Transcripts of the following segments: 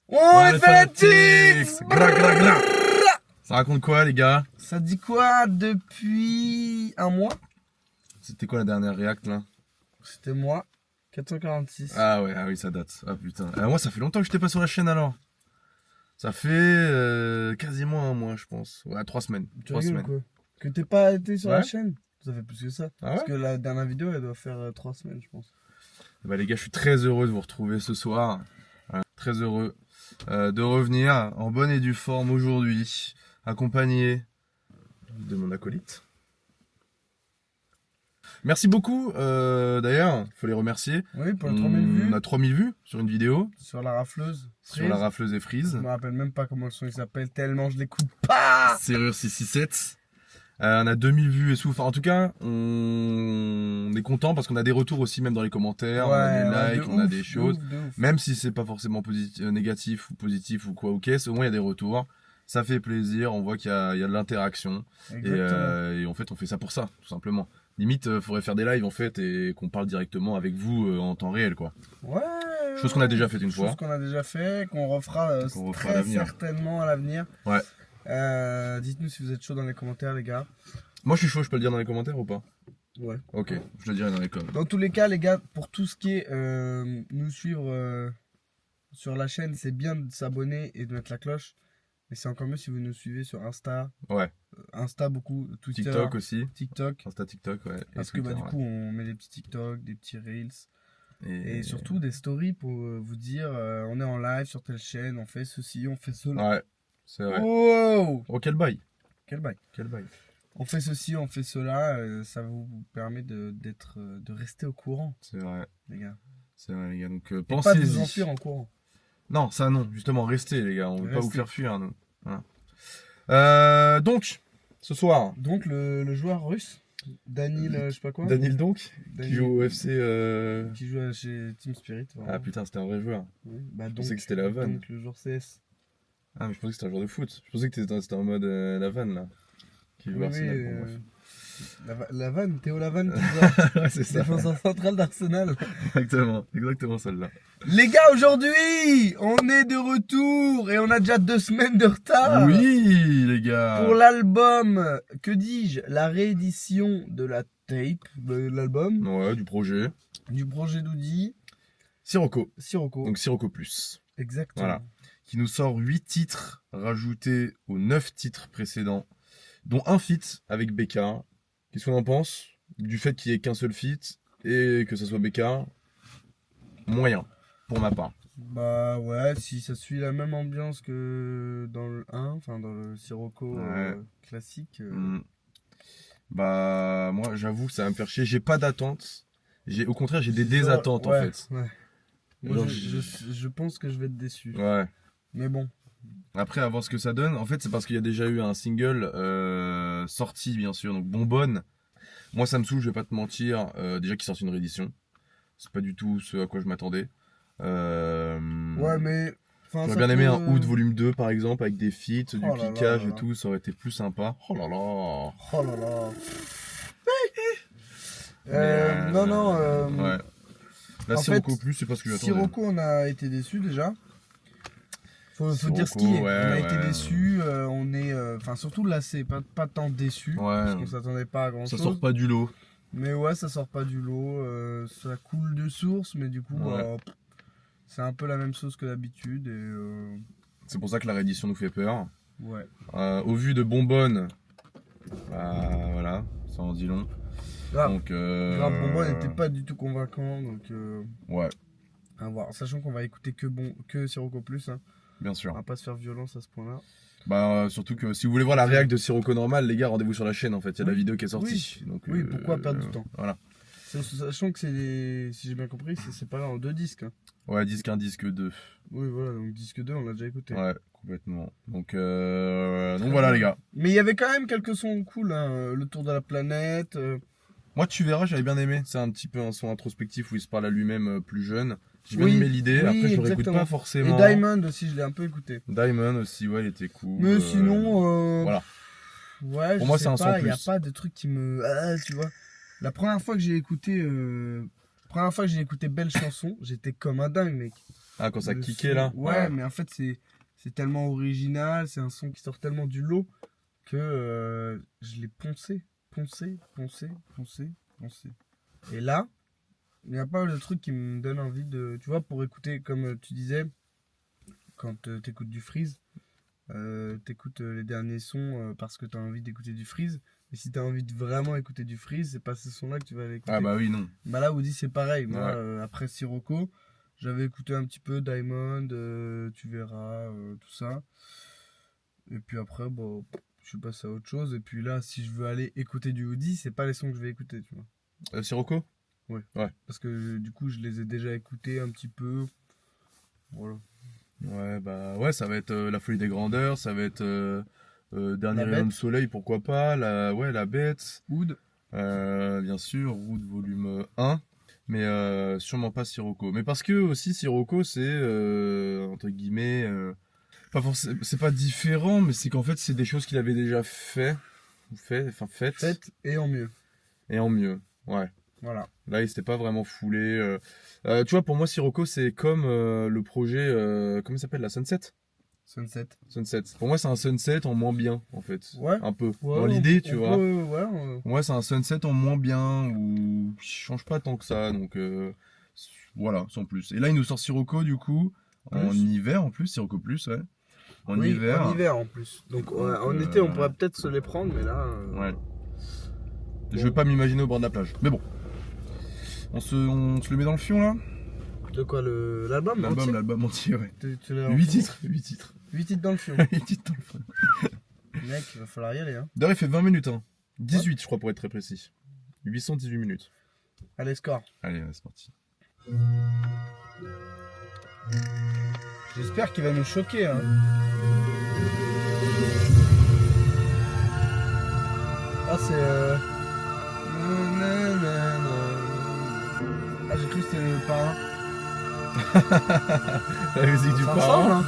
On est fanatiques. Gra gra gra. Ça raconte quoi les gars? Ça dit quoi depuis un mois? C'était quoi la dernière react là? C'était moi, 446. Ah ouais, ah oui ça date. Ah putain. Moi ça fait longtemps que je t'ai pas sur la chaîne alors. Ça fait quasiment un mois je pense. Ouais 3 semaines. Tu 3 rigoles ou semaines. quoi? Que t'es pas été sur la Ouais. chaîne? Ça fait plus que ça. Ah ouais? Parce que la dernière vidéo, elle doit faire 3 semaines, je pense. Bah les gars, je suis très heureux de vous retrouver ce soir. Très heureux de revenir en bonne et due forme aujourd'hui, accompagné de mon acolyte. Merci beaucoup, d'ailleurs, faut les remercier. Oui, pour les 3000 vues. On a 3000 vues sur une vidéo, Sur la rafleuse. sur la rafleuse et Je frise. me rappelle même pas comment le son il s'appelle, tellement je l'écoute pas. Serrure 667. On a 2000 vues et tout. Enfin, en tout cas, on est content parce qu'on a des retours aussi, même dans les commentaires. on a des likes, on a des choses. De ouf. Même si c'est pas forcément négatif ou positif ou quoi ou qu'est-ce, au moins il y a des retours. Ça fait plaisir, on voit qu'il y a de l'interaction. Exactement. Et en fait, on fait ça pour ça, tout simplement. Limite, faudrait faire des lives en fait et qu'on parle directement avec vous en temps réel, quoi. Ouais. Chose qu'on a déjà fait une fois. Chose qu'on a déjà fait, qu'on refera, Qu'on refera à très l'avenir. certainement à l'avenir. Ouais. Dites-nous si vous êtes chaud dans les commentaires, les gars. Moi, je suis chaud, je peux le dire dans les commentaires ou pas? Ouais. Ok, je le dirai dans les commentaires. Dans tous les cas, les gars, pour tout ce qui est nous suivre sur la chaîne, c'est bien de s'abonner et de mettre la cloche. Mais c'est encore mieux si vous nous suivez sur Insta. Ouais. Insta beaucoup, Twitter, TikTok aussi. TikTok. Insta TikTok, ouais. Parce que bah, du coup, on met des petits TikTok, des petits Reels. Et surtout des stories pour vous dire on est en live sur telle chaîne, on fait ceci, on fait cela. Ouais, c'est vrai. Wow! Oh, quel bail. Quel bail. Quel bail. On fait ceci, on fait cela, ça vous permet de rester au courant, C'est vrai. les gars. C'est vrai, les gars. Donc, Et pas de vous pensez-y. enfuir en courant. Non, ça non. Justement, restez, les gars. On veut pas vous Restez. faire fuir, nous. Voilà. Donc, ce soir, Donc le joueur russe, Danil, je sais pas quoi. Daniel donc, Danil, qui joue au FC. qui joue chez Team Spirit. Vraiment. Ah putain, c'était un vrai joueur. Oui. Bah, Je pensais que c'était la vanne. Donc le joueur CS. Ah, mais je pensais que c'était un joueur de foot. Je pensais que c'était en mode la vanne, là. Qui joue Oui, Arsenal, oui, bon, bref. la vanne, Théo Lavanne, qui joue Ouais, c'est ça. défenseur central d'Arsenal. Exactement celle-là. Les gars, aujourd'hui, on est de retour et on a déjà 2 semaines de retard. Oui, les gars. Pour l'album, que dis-je, la réédition de la tape de l'album, Ouais, du projet. du projet d'Audi, Sirocco. Sirocco. Donc Sirocco Plus. Exactement. Voilà. Qui nous sort 8 titres rajoutés aux 9 titres précédents, dont un feat avec Becca. Qu'est-ce qu'on en pense? Du fait qu'il n'y ait qu'un seul feat et que ça soit Becca, moyen, pour ma part. Bah ouais, si ça suit la même ambiance que dans le 1, enfin dans le Sirocco Ouais. classique. Bah, moi, j'avoue que ça va me faire chier. J'ai pas d'attente. Au contraire, j'ai des désattentes, ouais, en fait. Ouais. Moi, Genre, je pense que je vais être déçu. Ouais. Mais bon. Après, à voir ce que ça donne. En fait, c'est parce qu'il y a déjà eu un single sorti, bien sûr, donc Bonbonne. Moi, ça me saoule, je vais pas te mentir. Déjà qu'il sorte une réédition. C'est pas du tout ce à quoi je m'attendais. Ouais, mais. J'aurais bien aimé un Oud volume 2, par exemple, avec des feats, du Oh là là piquage là et là. tout. Ça aurait été plus sympa. Oh là là. Oh là là. Mais, Non. Ouais. La en Sirocco fait, Plus, c'est pas ce que j'attendais. Sirocco, on a été déçus déjà. Faut dire ce qui Sirocco, est. ouais, On a ouais. été déçus. On est. Enfin, surtout là, c'est pas tant déçus. Ouais. Parce qu'on s'attendait pas à grand Ça chose. sort pas du lot. Mais ouais, ça sort pas du lot. Ça coule de source, mais du coup, Ouais. c'est un peu la même sauce que d'habitude. Et C'est pour ça que la réédition nous fait peur. ouais. Au vu de Bonbonne, bah voilà, ça en dit long. Grave. Donc, Grave, Bonbonne n'était pas du tout convaincant. Donc, ouais, à voir. Sachant qu'on va écouter que Sirocco Plus. Hein. bien On sûr. va pas se faire violence à ce point-là. Bah, surtout que si vous voulez voir la réact de Sirocco normal, les gars, rendez-vous sur la chaîne en fait. Il y a la Oui. vidéo qui est sortie. Donc, Oui, pourquoi perdre du temps? Voilà. Sachant que si j'ai bien compris, c'est séparé en 2 disques. Hein. Ouais, disque 1, disque 2. Oui, voilà, donc disque 2, on l'a déjà écouté. Ouais, complètement. Donc voilà, les gars. Mais il y avait quand même quelques sons cool, hein. Le tour de la planète. Moi, tu verras, j'avais bien aimé. C'est un petit peu un son introspectif où il se parle à lui-même plus jeune. J'ai bien Oui, aimé l'idée. oui, Après, je le réécoute exactement. pas forcément. Et Diamond aussi, je l'ai un peu écouté. Diamond aussi, ouais, il était cool. Mais sinon, Voilà. ouais, Pour je moi, sais c'est un pas, son il n'y a plus. pas de truc qui me. Ah, tu vois. La première fois que j'ai écouté Belle Chanson, j'étais comme un dingue, mec. Ah, quand ça Le kickait son- là. Ouais, mais en fait, c'est tellement original, c'est un son qui sort tellement du lot que je l'ai poncé. Et là, il n'y a pas de truc qui me donne envie de. Tu vois, pour écouter, comme tu disais, quand t'écoutes du Freeze, t'écoutes les derniers sons parce que t'as envie d'écouter du Freeze. Mais si t'as envie de vraiment écouter du Freeze, c'est pas ce son-là que tu vas aller écouter. Ah bah oui, non. Bah là, Woody, c'est pareil. Moi, Ouais. après Sirocco, j'avais écouté un petit peu Diamond, tu verras, tout ça. Et puis après, bon, je suis passé à autre chose. Et puis là, si je veux aller écouter du Woody, c'est pas les sons que je vais écouter, tu vois. Sirocco? Ouais. Ouais. Parce que du coup, je les ai déjà écoutés un petit peu. Voilà. Ouais, bah ouais, ça va être La Folie des Grandeurs, ça va être Dernier La rayon de Bête. soleil, pourquoi pas, La Bête, Oud. bien sûr, Route volume 1, mais sûrement pas Sirocco. Mais parce que aussi Sirocco, c'est entre guillemets, pas forcément, c'est pas différent, mais c'est qu'en fait c'est des choses qu'il avait déjà faites, Faites et en mieux. et en mieux. Ouais. Voilà. Là, il s'était pas vraiment foulé. Tu vois, pour moi, Sirocco, c'est comme le projet, comment il s'appelle, la Sunset? Sunset. Sunset. Pour moi, c'est un Sunset en moins bien, en fait. Ouais. Un peu. Ouais, Dans l'idée, tu on vois. ouais, Pour moi, c'est un Sunset en moins bien, où il change pas tant que ça. Donc, voilà, sans plus. Et là, il nous sort Sirocco, du coup, en Plus. hiver, en plus. Sirocco plus, ouais. En Oui, hiver. en hiver en plus. Donc, ouais, Donc, en été, on pourrait peut-être se les prendre, mais là. Ouais. Je veux pas m'imaginer au bord de la plage. Mais bon. On se le met dans le fion, là? De quoi, l'album entier L'album entier, ouais. Tu l'as 8 en fond titres. 8 titres. 8 titres dans le film. 8 titres dans le fion. Mec, il va falloir y aller. Hein. D'ailleurs, il fait 20 minutes, hein. 18, je crois, pour être très précis. 818 minutes. Allez, score. Allez, c'est parti. J'espère qu'il va nous choquer. Hein. Ah, c'est. Ah, j'ai cru que c'était le parrain. La musique du Ça parrain. ressemble, hein.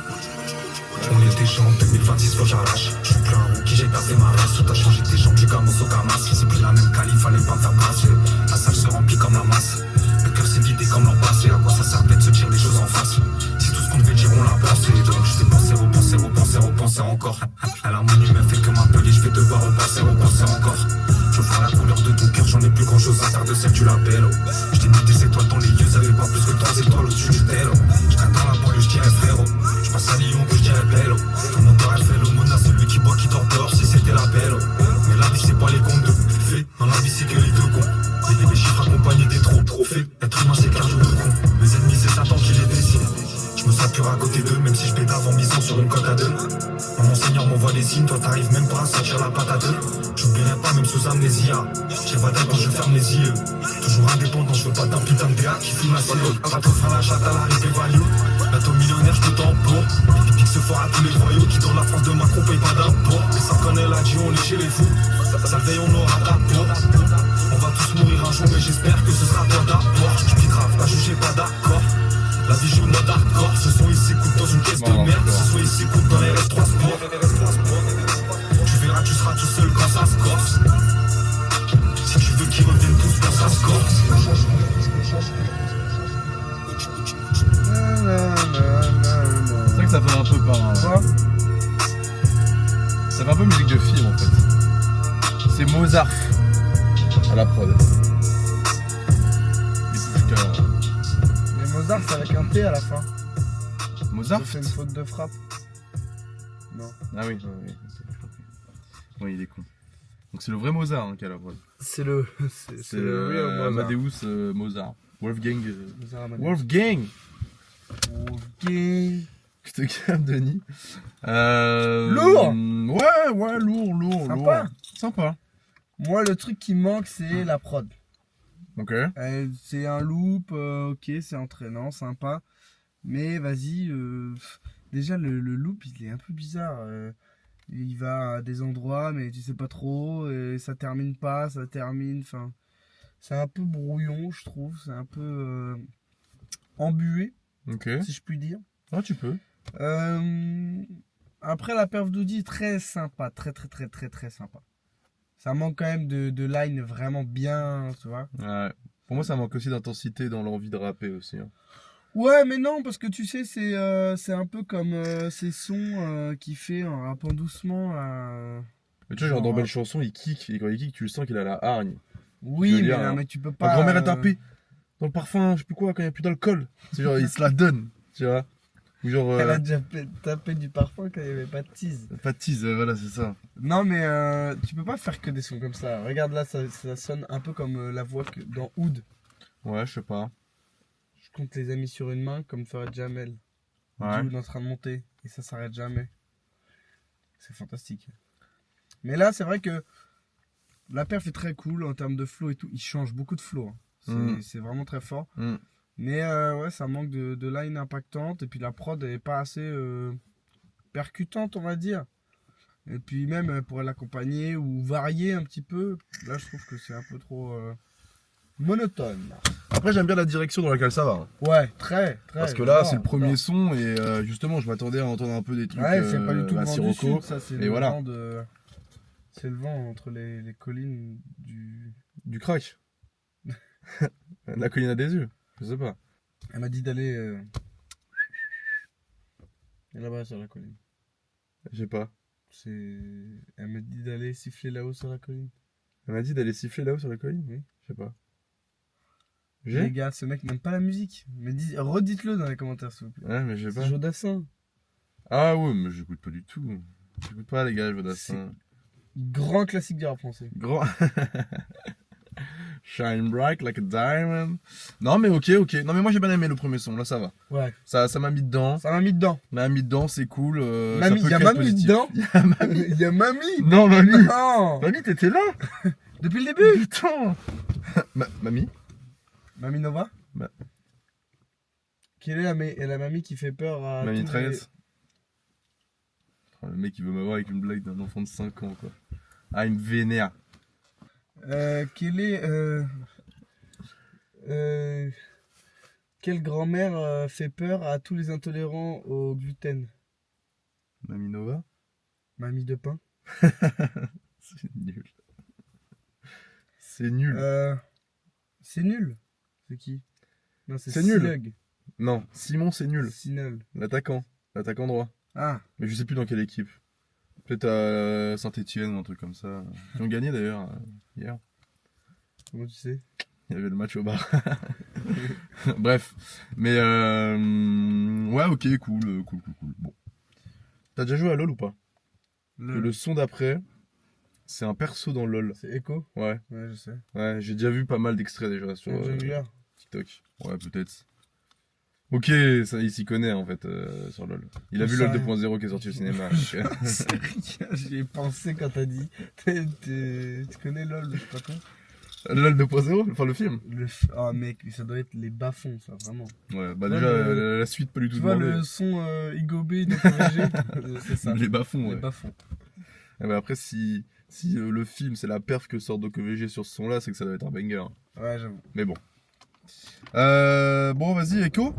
On est des gens, 2026 faut que j'arrache. Je suis plus un rookie, j'ai percé ma race. Tout a changé, tes jambes du Gamos au Camas. C'est plus la même qualif, fallait pas me faire brasser. La salle se remplit comme la masse. Le cœur s'est vidé comme l'an passé. À quoi ça servait de se dire les choses en face? Si tout ce qu'on devait dire on l'a placé. Donc je t'ai pensé encore. À la monnaie m'a fait que m'appeler, je vais devoir repenser encore. Je vois la couleur de ton cœur, j'en ai plus grand chose à faire de celle du label. Je t'ai mis des étoiles dans les yeux, ça avait pas plus que 3 étoiles au-dessus du tel. Je traîne dans la banlieue, je dirais frérot. Je passe à Lyon que je dirais bello. Tout mon corps elle fait l'aumône, celui qui boit qui dort dehors si c'était la belle. Mais la vie c'est pas les comptes de fait, dans la vie c'est que les deux cons. Les chiffres accompagnés des trophées. Être humain c'est cardio de con. Mes ennemis c'est Satan qui les dessine. Je me sens pur à côté d'eux, même si je pédave en misant sur une cote à deux. Mon Seigneur m'envoie les signes, toi t'arrives même pas à sentir la patate. J'oublierai pas même sous amnésia. J'ai pas d'âge quand je ferme les yeux. Toujours indépendant, je veux pas d'un putain de DA qui fume la cible. Pas trop faire la chatte à l'arrivée value. Bientôt millionnaire, je te tends pour. Les pics se fort à tous les voyous qui dans la France de Macron payent pas d'impôts. Mais sans connaître la Dieu, on est chez les fous. Ça veille, on aura ta peau. On va tous mourir un jour, mais j'espère que ce sera toi d'abord. Je dis grave, là je suis pas d'accord. La vie joue le mode hardcore. Ce son il s'écoute dans une caisse de merde. Ce son il s'écoute dans les RS3 Sport. Tu verras, tu seras tout seul quand ça se corse. Si tu veux qu'ils reviennent tous quand ça se corse. C'est vrai que ça fait un peu par. Quoi Ça fait un peu musique de film en fait. C'est Mozart à la prod. Mais Mozart, c'est avec un T à la fin. Mozart? J'ai fait une faute de frappe. Non. Ah oui, oui. Oui, il est con. Donc c'est le vrai Mozart hein, qui a la prod. C'est le. C'est le real Mozart. Amadeus Mozart. Wolfgang. Mozart Amadeus. Wolfgang! Wolfgang. Je te calme, Denis. Lourd! Ouais, lourd. Sympa. Lourd. Sympa. Moi, le truc qui me manque, c'est la prod. Ok. C'est un loop, ok, c'est entraînant, sympa. Mais vas-y, déjà le loop, il est un peu bizarre. Il va à des endroits, mais tu sais pas trop. Et ça termine pas, ça termine. Enfin, c'est un peu brouillon, je trouve. C'est un peu embué, Ok. si je puis dire. Ah, tu peux. Après, la perf d'Audi, très sympa. Très sympa. Ça manque quand même de line vraiment bien, tu vois. Ouais. Pour moi, ça manque aussi d'intensité dans l'envie de rapper aussi. Hein. Ouais, mais non, parce que tu sais, c'est un peu comme ces sons qu'il fait en rappant doucement. Mais tu vois, genre dans Genre, Belle Chanson, il kick, et quand il kick, tu le sens qu'il a la hargne. Oui, veux mais, dire, non, hein. mais tu peux Ma pas. grand-mère a tapé dans le parfum, je sais plus quoi, quand il n'y a plus d'alcool. C'est genre, il se la donne, tu vois. Ou genre, Elle a déjà tapé du parfum quand il n'y avait pas de tease. pas de tease, voilà, c'est ça. Non, mais tu peux pas faire que des sons comme ça. Regarde là, ça sonne un peu comme la voix que dans Oud. Ouais, je sais pas. Je compte les amis sur une main, comme ferait Jamel. Ouais. Oud en train de monter. Et ça s'arrête jamais. C'est fantastique. Mais là, c'est vrai que la perf est très cool en termes de flow et tout. Il change beaucoup de flow. Hein. C'est vraiment très fort. Mais ouais, ça manque de line impactante. Et puis la prod est pas assez percutante, on va dire. Et puis même, elle pourrait l'accompagner ou varier un petit peu. Là, je trouve que c'est un peu trop monotone. Après, j'aime bien la direction dans laquelle ça va. Hein. Ouais, très. Parce que là, c'est le premier son et justement, je m'attendais à entendre un peu des trucs Ouais, c'est pas du tout le à vent du Sirocco. sud, ça, c'est Et le voilà. vent de... C'est le vent entre les collines du... Du crack. La colline à des yeux. Je sais pas. Elle m'a dit d'aller... là-bas sur la colline. Je sais pas. Elle m'a dit d'aller siffler là-haut sur la colline. Elle m'a dit d'aller siffler là-haut sur la colline. Oui. Je sais pas. Les gars, ce mec n'aime pas la musique. Mais redites-le dans les commentaires, s'il vous plaît. Ouais, mais je sais C'est pas. Jodassin. Ah ouais, mais j'écoute pas du tout. J'écoute pas les gars, Jodassin. Grand classique du rap français. Grand. Shine bright like a diamond. Non mais ok. Non mais moi j'ai bien aimé le premier son, là ça va. Ouais. Ça m'a mis dedans. Ça m'a mis dedans. M'a mis dedans, c'est cool. Mamie, ça peut y a que être Mamie positif. dedans. Y a Mamie. Il y a Mamie. Non, Mamie. Non. Mamie, t'étais là. Depuis le début. Putain. Mamie. Mamie Nova. Ma- Quelle est la mamie qui fait peur à Mamie tous les- Trace. Oh, le mec il veut m'avoir avec une blague d'un enfant de 5 ans quoi. Ah il me vénère. Quelle est quelle grand-mère fait peur à tous les intolérants au gluten? Mamie Nova. Mamie de pain. C'est nul. C'est nul. C'est nul. C'est qui? Non, C'est nul. Sinug. Non, Simon c'est nul. Sinul. L'attaquant droit. Ah, Mais je sais plus dans quelle équipe. Peut-être à Saint-Etienne ou un truc comme ça. Ils ont gagné d'ailleurs hier. comment tu sais? Il y avait le match au bar. Bref. Mais ouais ok cool. Bon. T'as déjà joué à LoL ou pas? Le son d'après, c'est un perso dans LoL. C'est Echo? Ouais. Ouais, je sais. Ouais, j'ai déjà vu pas mal d'extraits déjà sur Le jungler. TikTok. Ouais, peut-être. Ok, ça, il s'y connaît en fait sur LoL. Il a vu Ça LoL rien. 2.0 qui est sorti au cinéma. C'est rien, j'y ai pensé quand t'as dit. Tu connais LOL, je sais pas quoi. LoL 2.0, enfin le film. Oh mec, ça doit être les bas-fonds, ça, vraiment. Ouais, bah Ouais, déjà le- la suite pas du tout Tu vois demandé. le son Igobé de PVG? C'est ça. Les bas-fonds, Les ouais. bas-fonds. Et bah après, si le film c'est la perf que sort d'OKVG sur ce son-là, c'est que ça doit être un banger. Ouais, j'avoue. Mais bon. Bon, vas-y, Echo.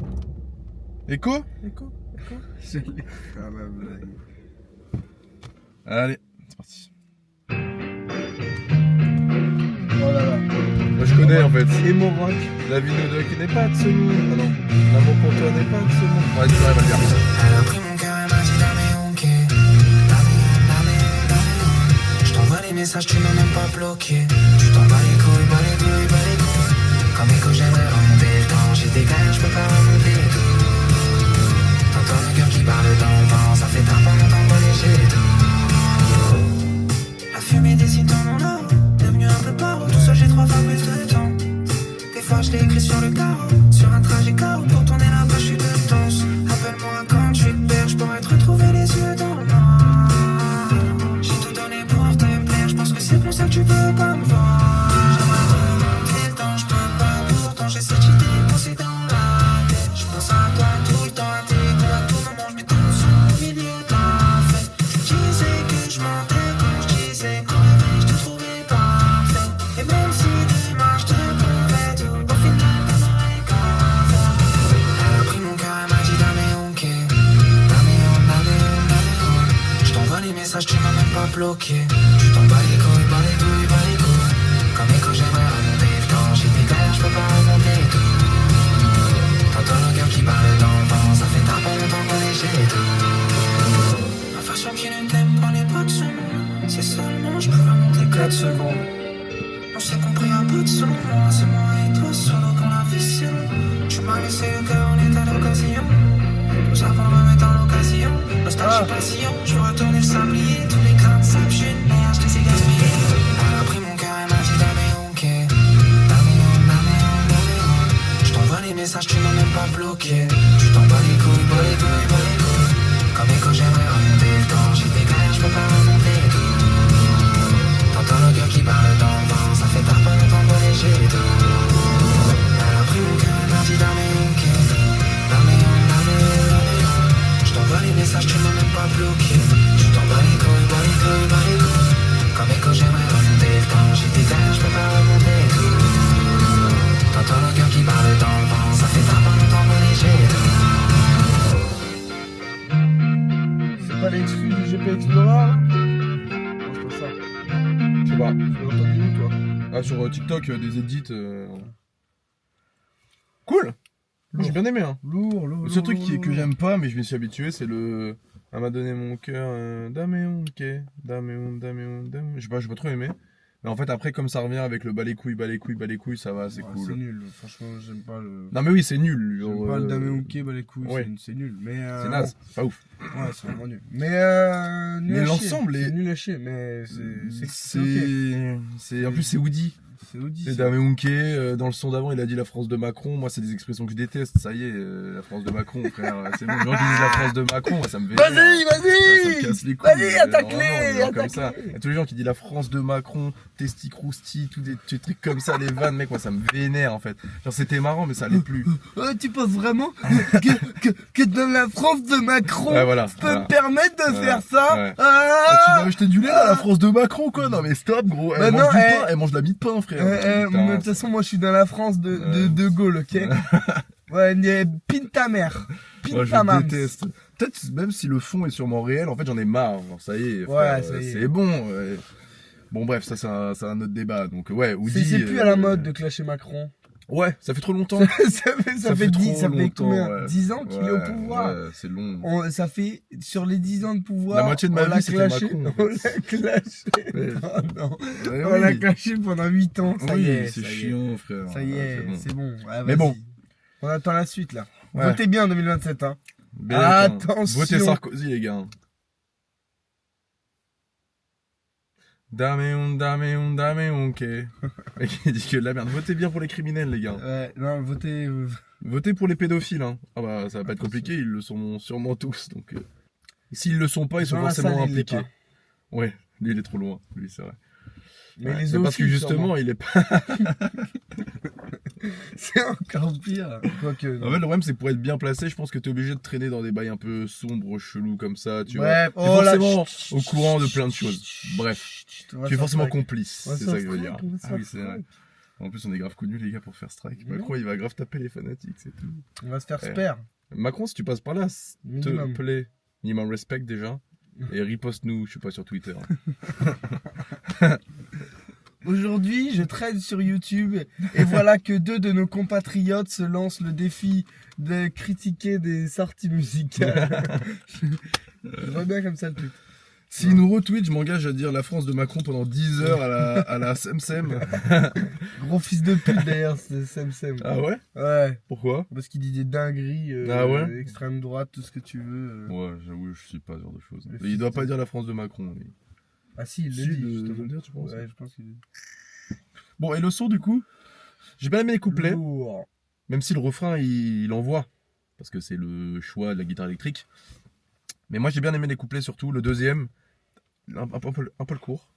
Echo. J'allais faire la blague. Allez, c'est parti. Oh là là. Moi je connais en fait. Emo rock. La vie nous doc n'est pas de ce monde. Ah non. L'amour pour toi n'est pas de ce monde. Ouais, tu vas le dire. Elle a pris mon cœur, elle m'a dit dame ok. Dame. Je t'envoie des messages, tu m'as même pas bloqué. Tu t'en bats les couilles, bats les couilles. Comme écho, j'aimerais remonter le temps. J'ai des galères, je peux pas remonter tout. T'entends le cœur qui parle dans le vent. Ça fait un temps d'envoler chez tout. La fumée dessine dans mon oro. Devenu un peu paro, tout seul j'ai 3 fois plus de temps. Des fois je l'ai écrit sur le carreau. Sur un trajet carreau, pour tourner la page, je suis de danse. Appelle-moi quand je suis de père, je pourrais te retrouver les yeux dans le noir. J'ai tout donné pour te plaire, je pense que c'est pour ça que tu veux pas me voir. J'aimerais remonter le temps, je peux pas, pourtant j'ai cette idée posée dans la tête. Je pense à toi tout le temps, à tes goûts, à tout moment, je mets ton son au milieu de la fête. Tu disais que je mentais quand je disais qu'en réveil je te trouvais parfait. Et même si demain je te prouvais tout, au final t'en aurais qu'à faire. Elle a pris mon cœur, elle m'a dit dame ok. Dame. Je t'envoie les messages, tu m'as même pas bloqué. Tu t'en bats les couilles, bats les couilles. Comme écho, j'aimerais remonter le temps. J'ai des galères, je peux pas remonter tout. T'entends le cœur qui bat 4 secondes. On s'est compris un peu de selon moi, c'est moi et toi solo dans la vie c'est long. Tu m'as laissé le cœur en état d'occasion. Nous avons le mettre en occasion. Nostalgie passion, je veux retourner le sablier. Tous les grains de sable, j'ai une merde, je les ai gaspillés. Elle a pris mon cœur et m'a dit Daméon, ok. Daméon. Je t'envoie les messages, tu m'as même pas bloqué. Tu t'en bats les couilles, bats les couilles, bats les couilles. Comme écho, j'aimerais remonter le temps. J'ai des galères, je peux pas remonter le tout. T'entends le cœur qui parle dans le vent. Ça fait tard pas longtemps de voyager et tout. Elle a pris mon cœur et m'a dit Daméon, ok. Daméon. Je t'envoie les messages, tu m'as même pas bloqué. Tu t'en bats les couilles, bats les couilles, bats les couilles. Comme écho, j'aimerais remonter le temps. J'ai des galères, je peux pas remonter le tout. T'entends le cœur qui parle dans le vent. Ça fait tard pas longtemps de voyager et tout. C'est pas l'exclu du GP Explorer là? Non, c'est pas ça. Je sais pas. Tu l'as entendu où toi? Ah, sur TikTok, des edits. Cool! J'ai bien aimé, hein. Lourd. Le seul truc que j'aime pas, mais je m'y suis habitué, c'est le. Elle m'a donné mon cœur. Daméon, ok. Daméon. J'ai pas trop aimé. Mais en fait, après, comme ça revient avec le bas les couilles, ça va, c'est Ouais, cool. C'est nul, franchement, j'aime pas le. Non, mais oui, c'est nul. J'aime pas le Daméon K, bah les couilles, ouais. c'est nul. Mais C'est naze, c'est pas ouf. Ouais, c'est vraiment nul. Mais nul Mais à l'ensemble chier. est. C'est nul à chier, mais c'est ok. En plus, c'est Woody. C'est Audi. C'est Daméon K. Dans le son d'avant, il a dit la France de Macron. Moi, c'est des expressions que je déteste. Ça y est, la France de Macron, frère. C'est bon, les gens qui disent la France de Macron, ça me vénère. Ça me casse les couilles. Vas-y, attaque-les, comme ça. Et tous les gens qui disent la France de Macron, testicrousti, tous des trucs comme ça, les vannes, mec, moi, ça me vénère, en fait. Genre, c'était marrant, mais ça allait plus. Tu penses vraiment que dans la France de Macron, Ouais, voilà. je peux me permettre de faire ça? Ouais. Ah Tu m'as acheté du lait, là, la France de Macron, quoi. Non, mais stop, gros. Elle Bah mange non, du pain, elle mange de la mie de pain, frère. De toute façon, moi, je suis dans la France de Gaulle, ok? Ouais, pine ta mère. Pine Je ta mère. déteste. Peut-être même si le fond est sûrement réel, en fait j'en ai marre. Genre, ça y est, Ouais, frère, ça y est. c'est bon. Bon bref, ça c'est un autre débat. Donc ouais, Woody. C'est plus à la mode de clasher Macron. Ouais, ça fait trop longtemps. ça fait trop combien? longtemps, 10 ans qu'il est au Ouais, pouvoir. Ouais, c'est long. Ça fait, sur les 10 ans de pouvoir. La moitié de ma on l'a vie, c'était clashé. Macron, en On fait. l'a clashé. Ouais. Non. Ouais, On l'a oui. clashé pendant 8 ans. Ça Oui, y est. c'est ça y est. chiant, frère. Ça y Ouais, est, c'est bon. c'est bon. Ouais, Mais vas-y. bon. On attend la suite là. Ouais. Votez bien en 2027. Hein. Bien, Attention. Votez Sarkozy, les gars. Daméon, ok. Mec, il dit que de la merde. Votez bien pour les criminels, les gars. Ouais, non, votez. Votez pour les pédophiles, hein. Ah bah, ça va pas être compliqué, ils le sont sûrement tous, donc... S'ils le sont pas, ils sont Dans la forcément salle, il l'est impliqués. pas. Ouais, lui, il est trop loin, lui, c'est vrai. Mais Ouais, les c'est parce que zoophiles, justement, sûrement. il est pas... C'est encore pire. Quoique. En fait, le problème, c'est que pour être bien placé, je pense que t'es obligé de traîner dans des bails un peu sombres, chelous, comme ça, tu Bref, vois. T'es oh là, forcément chut, au chut, courant de chut, plein de chut, choses. chut, Bref, chut, on va tu es faire forcément strike. complice, On va c'est faire ça que je veux strike, dire. on va Ah faire oui, c'est vrai. strike. En plus, on est grave connus, les gars, pour faire strike. Mhm. Macron, il va grave taper les fanatiques, c'est tout. On va se faire Ouais. spare. Macron, si tu passes par là, s'il te Minimum. plaît, minimum respect déjà. Et riposte-nous, je sais pas, sur Twitter. Aujourd'hui, je traîne sur YouTube et voilà que 2 de nos compatriotes se lancent le défi de critiquer des sorties musicales. Je vois bien comme ça le truc. S'il nous retweet, je m'engage à dire la France de Macron pendant 10 heures à la SEMSEM. Gros fils de pute d'ailleurs, c'est Sem. Ah ouais? Ouais, Pourquoi? parce qu'il dit des dingueries, Ah ouais extrême droite, tout ce que tu veux. Ouais, j'avoue, je sais pas ce genre de choses. Le Mais il fils doit de- pas dire la France de Macron. lui. Ah si, il Si, le dit. de justement. le dire, tu penses? Ouais, je pense qu'il le dit. Bon, et le son du coup? J'ai bien aimé les couplets, Lourd. même si le refrain il envoie. Parce que c'est le choix de la guitare électrique. Mais moi j'ai bien aimé les couplets surtout. Le deuxième, un peu le court.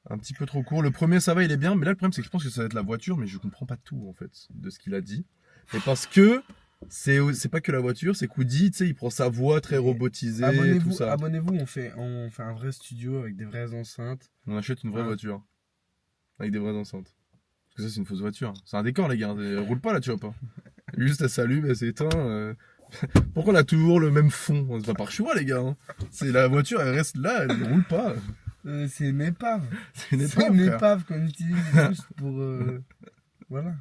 Un petit peu trop court. Le premier ça va, il est bien. Mais là le problème c'est que je pense que ça va être la voiture. Mais je comprends pas tout en fait de ce qu'il a dit. Et parce que c'est pas que la voiture, c'est qu'Woody, tu sais, il prend sa voix très robotisée, tout ça. Abonnez-vous, on fait un vrai studio avec des vraies enceintes. On achète une vraie Ouais. voiture. Avec des vraies enceintes. Parce que ça, c'est une fausse voiture. C'est un décor, les gars. Elle roule pas là, tu vois pas. Juste, elle s'allume, elle s'éteint. Pourquoi on a toujours le même fond? C'est pas par choix, les gars. Hein. C'est la voiture, elle reste là, elle ne roule pas. C'est une épave. C'est une C'est épave, une frère. épave qu'on utilise juste pour. Voilà.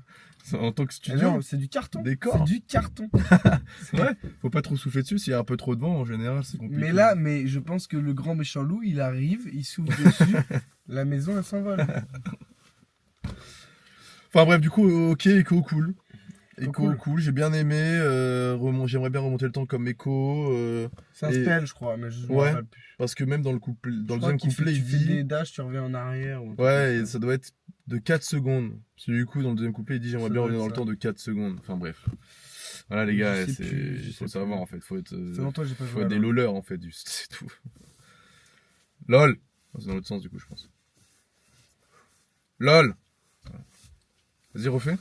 En tant que Ah studio. non, c'est du carton. Décor. C'est du carton. Ouais, faut pas trop souffler dessus. S'il y a un peu trop de vent, en général, c'est compliqué. Mais je pense que le grand méchant loup, il arrive, il souffle dessus, la maison, elle s'envole. Enfin bref, du coup, ok, Echo, cool. Echo, Cool. cool, j'ai bien aimé. J'aimerais bien remonter le temps comme Echo. C'est un Et- spell, je crois, mais je me Ouais. rappelle plus. Parce que même dans le, couple, dans Je le crois deuxième qu'il couplet, tu il fais dit. des dashs, tu reviens en arrière. ou un truc Ouais, comme et ça. ça doit être de 4 secondes. Parce que du coup, dans le deuxième couplet, il dit j'aimerais Ça bien doit revenir dans être le ça. temps de 4 secondes. Enfin bref. Voilà les Je gars, sais plus, je faut sais savoir plus. en fait. Faut être, Ça fait longtemps que j'ai pas faut joué. être des alors. loleurs en fait, juste, c'est tout. LOL. C'est dans l'autre sens du coup, je pense. LOL. Voilà. Vas-y, refais.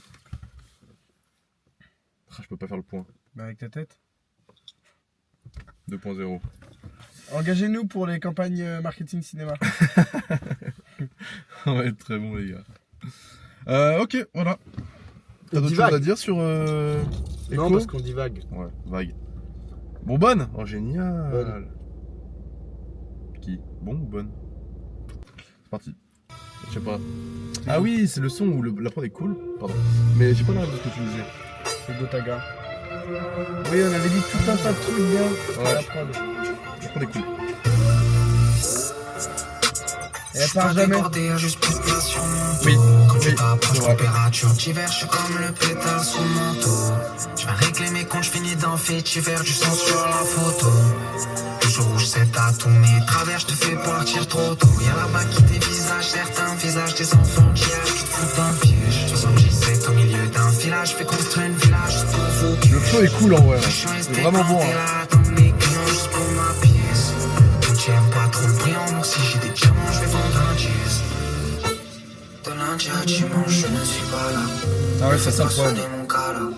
Ah, je peux pas faire le point. Bah, avec ta tête. 2.0. Engagez-nous pour les campagnes marketing cinéma. On va être très bon les gars. Ok, voilà. T'as On d'autres divague. choses à dire sur Non, Echo parce qu'on divague. Ouais, vague. Bon, oh génial. Bonne. Qui? Bon ou bonne? C'est parti. Je sais pas. Ah oui, c'est le son où la prod est cool. Pardon. Mais j'ai pas l'air de ce que tu disais. C'est Gotaga. Oui, on avait dit tout un tas de trucs bien. Ouais. La prod. La prod est cool. Et elle part jamais. Juste plus de place sur mon dos. Oui, Quand oui, tu t'approches, c'est vrai. température d'hiver, je suis comme le pétale sous le manteau. Je vais régler mes comptes, je finis d'un fétiver, du sang sur la photo. Le jour où je sais t'as tourné travers, je te fais partir trop tôt. Y'a là-bas qui dévisage certains visages des enfants d'hier qui te foutent un piège. 77 au milieu d'un village, je fais construire une village juste pour vous. Le flow est cool en vrai. Hein. Je suis C'est resté vraiment bon. planté Hein. là, dans mes clients, juste pour ma pièce. J'aime pas trop le brillant, donc si j'ai des diamants, je vais vendre un jeans. De lundi à dimanche, je ne suis pas là. Ah ouais, ça sent le problème. Sonner mon cas là.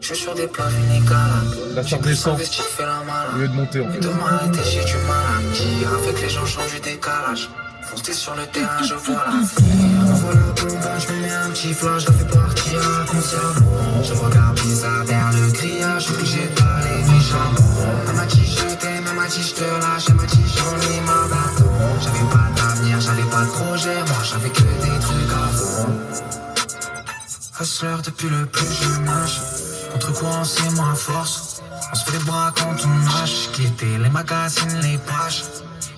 Je suis sur des plans inégalables. Là, ça J'ai plus redescend. investi, fais la Au malade. lieu de monter en Mais fait. de m'arrêter, j'ai du mal à me dire. Avec les gens, change du décalage. Foncez sur le terrain, je vois l'avenir. Envoie la bombe, je me mets un petit flash, je la fais partir inconsciemment. Je regarde bizarre vers le grillage, obligé d'aller méchamment. Elle m'a dit je t'aime, elle m'a dit je te lâche, elle m'a dit j'en ai marre d'attendre. J'avais pas d'avenir, j'avais pas de projet, moi j'avais que des trucs à fond. Hustler depuis le plus jeune âge. Contre quoi c'est ma force. On se fait des bras quand on nage. Quitté les magazines, les pages.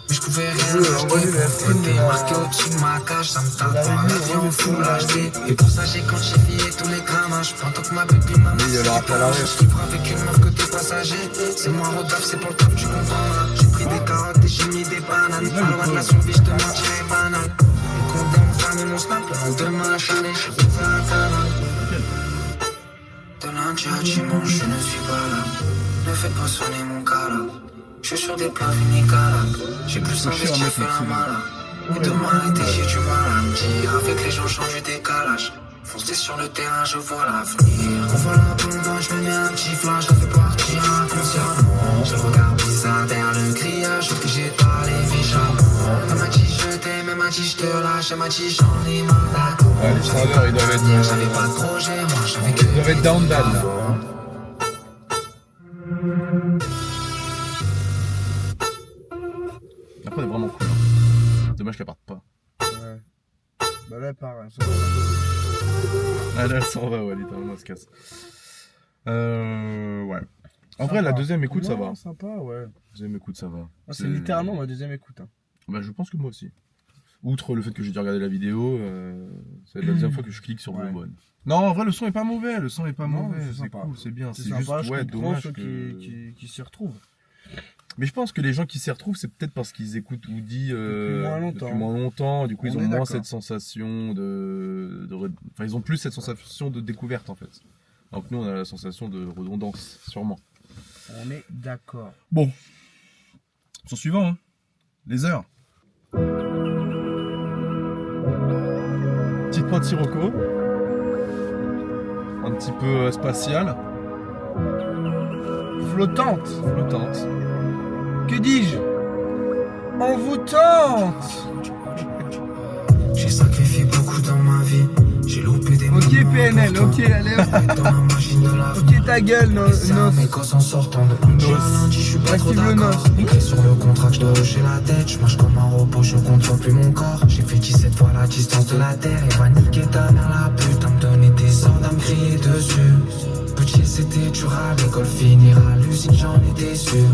Mais je pouvais rien acheter pour côté. Marqué au-dessus de ma cage. Ça me tape dans la vie en full HD. Et pour ça j'ai quantifié tous les grammages. Pendant que ma baby m'a il y a le rap à l'arrière. je livre avec une meuf côté passager. C'est moi Rodolphe, c'est pour le taf, tu comprendras. J'ai pris des carottes et j'ai mis des bananes. À l'ouest de la survie, je te mentirais banal. Les condés ont fermé mon snap. Le lendemain acharné, je suis refait un canal. De lundi à dimanche, je ne suis pas là. Ne faites pas sonner mon cas là. Je suis sur des plans inégalables. J'ai plus investi, fait la malade. Et de m'arrêter, j'ai du mal à me dire. Avec les gens, change du décalage. Foncez sur le terrain, je vois l'avenir. On voit la bombe, je me mets un petit flash, je la fais partir inconsciemment. Je regarde bizarre vers le grillage, obligé d'aller méchamment. Elle m'a dit je t'aime, elle m'a dit je te lâche, elle m'a dit j'en ai marre d'attendre. Ouais, les travers, ils doivent être, J'avais pas de projet, moi j'avais que ils doivent être down bad là. La prod est vraiment cool. Hein. Dommage qu'elle parte pas. Ouais. Bah là, elle part. Hein, Ah là, elle s'en va, ouais, littéralement, elle se casse. Ouais. En vrai, la deuxième écoute, ça va. Sympa, ouais. Deuxième écoute, ça va. C'est littéralement ma deuxième écoute. Hein. Bah, je pense que moi aussi. Outre le fait que j'ai dû regarder la vidéo, c'est la deuxième fois que je clique sur Ouais. Bourbonne. Non, en vrai, le son est pas mauvais. Le son est pas Non, mauvais. c'est C'est sympa. cool, c'est bien. C'est C'est sympa, juste, je ouais, comprends dommage ceux que... qui s'y retrouvent. Mais je pense que les gens qui s'y retrouvent, c'est peut-être parce qu'ils écoutent Woody Depuis moins longtemps. Du coup, ils On ont est moins d'accord. cette sensation Enfin, ils ont plus cette sensation de découverte, en fait. Alors que nous, on a la sensation de redondance, sûrement. On est d'accord. Bon. Son suivant, hein. Les heures. Petite prod Sirocco. Un petit peu spatial. Flottante. Flottante. Que dis-je? Envoûtante. J'ai sacrifié beaucoup dans ma vie. J'ai loupé des Ok moments PNL, importants. ok allez hop. Dans la machine de la Ok ta gueule, Et c'est nos. mes gosses en sortant de lundi à lundi, je suis pas trop Active le d'accord. noce. Écrit sur le contrat que je dois hocher la tête. Je marche comme un robot, je contrôle plus mon corps. J'ai fait 17 fois la distance de la terre. Et va niquer ta mère la pute à me donner des ordres, à me crier dessus. Petit c'était dur à l'école, finir à l'usine, j'en étais sûr.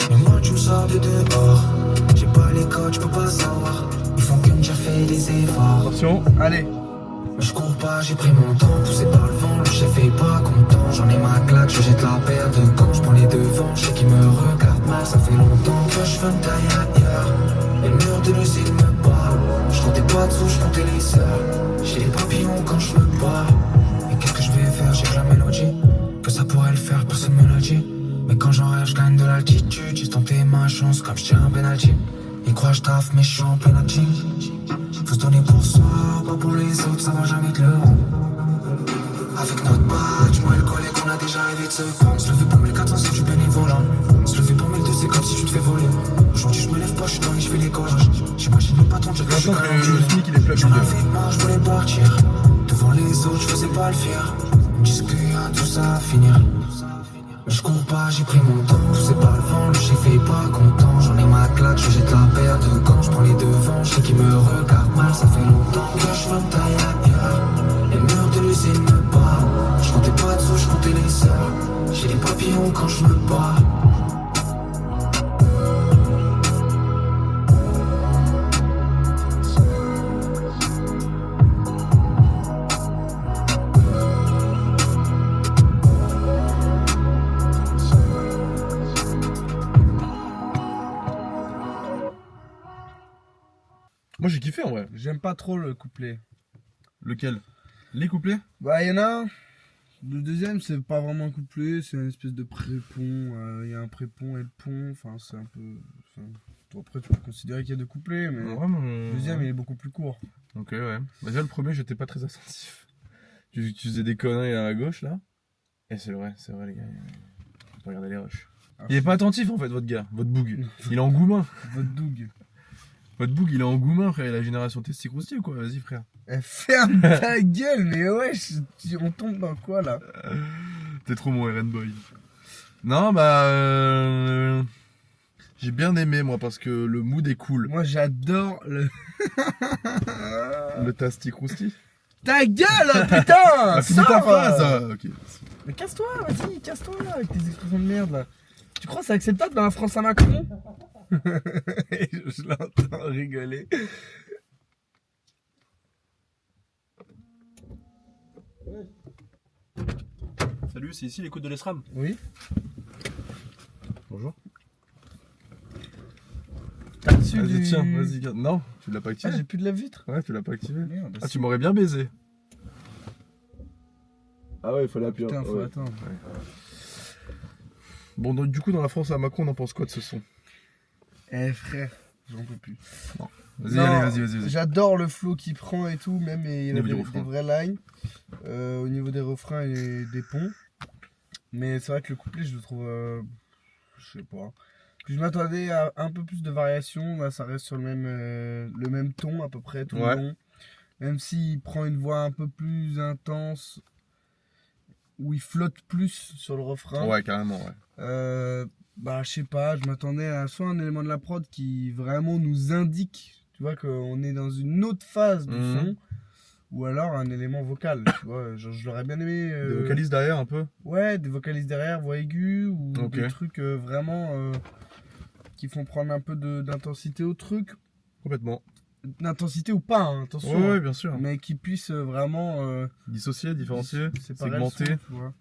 Mais moi tu me sors de dehors. J'ai pas les codes, je peux pas savoir. Ils font que me dire fais des efforts. Attention. Allez. Mais je cours pas, j'ai pris mon temps, poussé par le vent, le chef est pas content. J'en ai ma claque, je jette la paire de gants, je prends les devants, je sais qu'ils me regardent mal. Ça fait longtemps que je veux me tailler ailleurs. Et le mur de l'usine me parle. Je comptais pas de sous, je comptais les heures. J'ai les papillons quand je me bats. Et qu'est-ce que je vais faire, j'ai que la mélodie. Que ça pourrait le faire, personne me l'a dit. Mais quand j'en rêve, je gagne de l'altitude. J'ai tenté ma chance comme je tiens un penalty. Ils croient que je taffe, mais je suis en plein acting. Faut se donner pour soi, pas pour les autres, ça va jamais te le rendre. Avec notre badge, moi et le collègue, on a déjà rêvé de se prendre. Se lever pour 1400, c'est du bénévolat. Se lever pour 1200, c'est comme si tu te fais voler. Aujourd'hui, je me lève pas, je suis dans les je fais les collages. J'imagine même pas ton job, je suis J'entends que le SMIC il est plus j'en habillé. avais marre, je voulais partir. Devant les autres, je faisais pas le fier. Ils me disent qu'il y a tout ça à finir. Mais je cours pas, j'ai pris mon temps, poussé par le vent, le chef est pas content. J'en ai ma claque, je jette la paire de gants, je prends les devants, je sais qu'ils me regardent mal. Ça fait longtemps que je veux me tailler ailleurs. Les murs de l'usine me parlent. Je comptais pas de sous, je comptais les heures. J'ai les papillons quand je me bats. Moi j'ai kiffé en vrai. J'aime pas trop le couplet. Lequel? Les couplets? Bah, il y en a un. Le deuxième, c'est pas vraiment un couplet, c'est une espèce de prépont. Il y a un prépont et le pont. Enfin, c'est un peu. Enfin, après, tu peux considérer qu'il y a deux couplets, mais le deuxième, il est beaucoup plus court. Ok, ouais. Bah, déjà, le premier, j'étais pas très attentif. Tu faisais des conneries à gauche là. Et c'est vrai, les gars. Faut pas regarder les rushs. Ah, Il est pas attentif en fait, votre gars, votre boug. Il est en goumin. Votre doug. Votre boug, il est en goumin, frère. Il a la génération testicrousti ou quoi? Vas-y, frère. Eh, ferme ta gueule, mais ouais, on tombe dans quoi là? T'es trop mon RN boy. Non, bah. J'ai bien aimé, moi, parce que le mood est cool. Moi, j'adore le. Le tasticrousti. Ta gueule, putain! Ah, finis ta sors, phrase! Ok. Mais casse-toi, vas-y, casse-toi avec tes expressions de merde là. Tu crois que c'est acceptable dans la France à Macron? Je l'entends rigoler. Salut, c'est ici l'écoute de l'ESRAM. Oui. Bonjour. T'as reçu Vas-y, du... tiens, vas-y, garde. Non, tu l'as pas Ah, activé. j'ai plus de lave-vitre. Ouais, tu l'as pas activé. Merde. Ah, tu m'aurais bien baisé. Ah ouais, il fallait appuyer. Putain, faut Ouais. attendre. Bon, donc, du coup, dans la France à Macron, on en pense quoi de ce son? Eh frère, j'en peux plus. Vas-y, Non, allez, vas-y. J'adore le flow qu'il prend et tout, même il y a Au niveau du des refrain. vraies lines. Au niveau des refrains et des ponts. Mais c'est vrai que le couplet, je le trouve. Je sais pas. Puis je m'attendais à un peu plus de variation. Là, ça reste sur le même ton à peu près tout Ouais. le long. Même s'il prend une voix un peu plus intense, où il flotte plus sur le refrain. Ouais, carrément, ouais. Bah, je sais pas, je m'attendais à soit un élément de la prod qui vraiment nous indique, tu vois, qu'on est dans une autre phase du Mhm. son, ou alors un élément vocal, tu vois. Genre, je l'aurais bien aimé. Des vocalistes derrière un peu? Ouais, des vocalises derrière, voix aiguë, ou Ok. des trucs vraiment qui font prendre un peu d'intensité au truc. Complètement. D'intensité ou pas, hein, attention. Ouais, hein, ouais, bien sûr. mais qui puissent vraiment. Dissocier, différencier, séparer le son, segmenter. tu vois.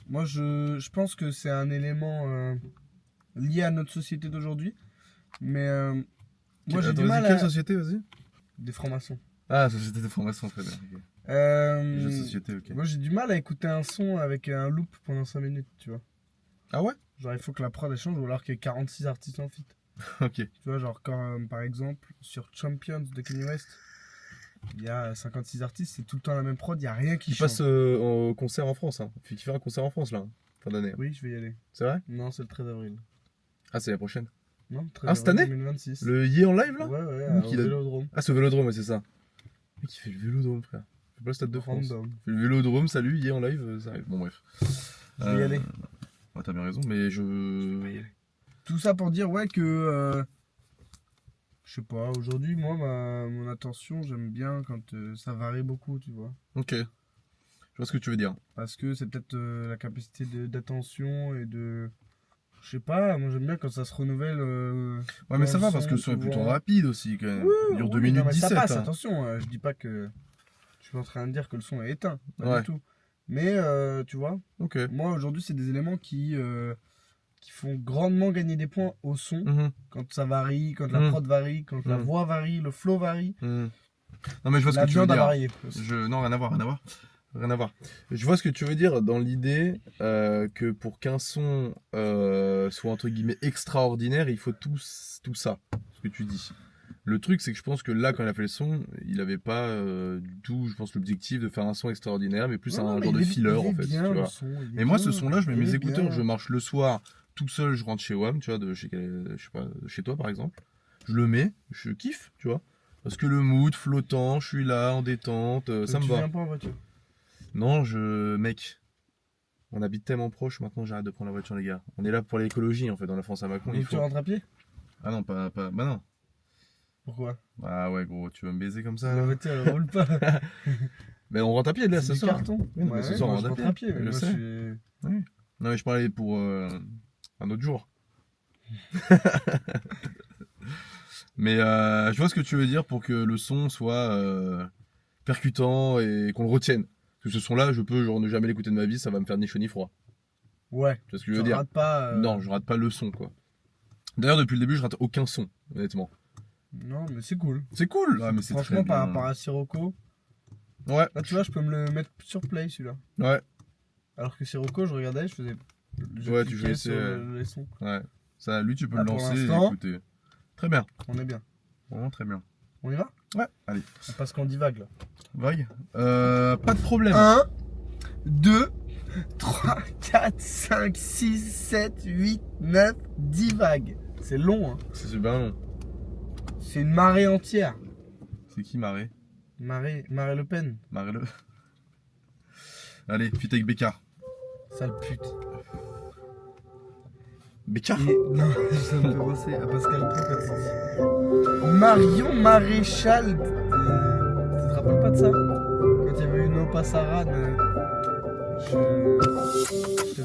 Moi, je pense que c'est un élément lié à notre société d'aujourd'hui. Mais moi, j'ai Attends, du mal quelle à... société, vas-y? Des francs-maçons. Ah, société de formation, très bien. ok. Jeux de société, ok. Moi, j'ai du mal à écouter un son avec un loop pendant 5 minutes, tu vois. Ah ouais? Genre, il faut que la prod elle change ou alors qu'il y ait 46 artistes en feat. Ok. Tu vois, genre, quand, par exemple, sur Champions de Kanye West, il y a 56 artistes, c'est tout le temps la même prod, il n'y a rien qui Il change. passe au concert en France, hein. Il fait un concert en France, là, fin d'année. Oui, je vais y aller. C'est vrai? Non, c'est le 13 avril. Ah, c'est la prochaine. Non, 13 Ah, cette avril année 2026. Le Yé en live, là? Ouais, ouais, Où au qu'il a- Vélodrome. Ah, c'est au Vélodrome, ouais, c'est ça. Le mec, il fait le Vélodrome, frère. Il fait pas le Stade de France. Random. Il fait le Vélodrome, salut, Yé en live, ça arrive. Bon, bref. Je vais y aller. Ouais, t'as bien raison, mais je... Tout ça pour dire, ouais, que... je sais pas, aujourd'hui, moi, mon attention, j'aime bien quand ça varie beaucoup, tu vois. Ok. Je vois ce que tu veux dire. Parce que c'est peut-être la capacité d'attention et de... Je sais pas, moi j'aime bien quand ça se renouvelle. Ouais, mais ça va le parce que le son, son est tu plutôt vois. rapide aussi quand même. Oui, Il dure oui, 2 minutes non, mais 17. ça passe, hein. attention, je dis pas que je suis en train de dire que le son est éteint, pas Ouais. du tout. Mais tu vois, Ok. moi aujourd'hui c'est des éléments qui font grandement gagner des points au son, Mhm, quand ça varie, quand la Mhm. prod varie, quand la Mhm. voix varie, le flow varie, mhm. Non, mais je vois ce la que tu veux viande a dire. varié. aussi. Non, rien à voir, rien à voir. Rien à voir. Je vois ce que tu veux dire dans l'idée que pour qu'un son soit entre guillemets extraordinaire, il faut tout ça, ce que tu dis. Le truc, c'est que je pense que là, quand il a fait le son, il n'avait pas du tout, je pense, l'objectif de faire un son extraordinaire, mais plus Non, un mais genre de il est- filler il est en fait. bien, Tu le vois. son, il est Mais moi, bien, ce son-là, je mets il mes est écouteurs, bien. je marche le soir tout seul, je rentre chez WAM, tu vois, je sais pas, chez toi par exemple. Je le mets, je kiffe, tu vois. Parce que le mood flottant, je suis là en détente, ça Donc me tu va. viens pas en voiture. Non, mec, on habite tellement proche, maintenant j'arrête de prendre la voiture, les gars. On est là pour l'écologie en fait, dans la France à Macron. Il Donc tu faut... rentres à pied? Ah non, bah non. Pourquoi? Ah ouais, gros, tu veux me baiser comme ça La là? voiture elle roule pas. Mais on rentre à pied là, C'est ce du soir. carton. Oui, non, mais ce soir, moi, on je rentre rentre à pied, mais je moi sais. je suis... Non, mais je parlais pour un autre jour. Mais je vois ce que tu veux dire pour que le son soit percutant et qu'on le retienne. Parce que ce son-là, je peux genre ne jamais l'écouter de ma vie, ça va me faire ni chaud ni froid. Ouais. Tu vois ce que je Tu veux dire? rates pas. Non, je rate pas le son, quoi. D'ailleurs, depuis le début, je rate aucun son, honnêtement. Non, mais c'est cool. C'est cool! Ah, mais c'est Franchement, très par bien. rapport à Sirocco, Ouais, là tu vois, je peux me le mettre sur play celui-là. ouais, Alors que Sirocco, je regardais, je faisais. Je Ouais, tu cliquais faisais, sur les sons. ouais. Ça, lui, tu peux Là, le pour lancer et l'instant- écouter. Très bien. On est bien. Vraiment très bien. On y va? Ouais, allez. Parce qu'on divague là. Vague. Pas de problème. 1, 2, 3, 4, 5, 6, 7, 8, 9, 10 vagues. C'est long, hein. C'est super long. C'est une marée entière. C'est qui, Maré? Marée Le Pen. Maré le. Allez, feat avec Bécard. Sale pute. Bécard? Et, non, ça me fait penser à Pascal Pro quand il dit Marion Maréchal. Tu te rappelles pas de ça? Quand il y avait une Opassarane.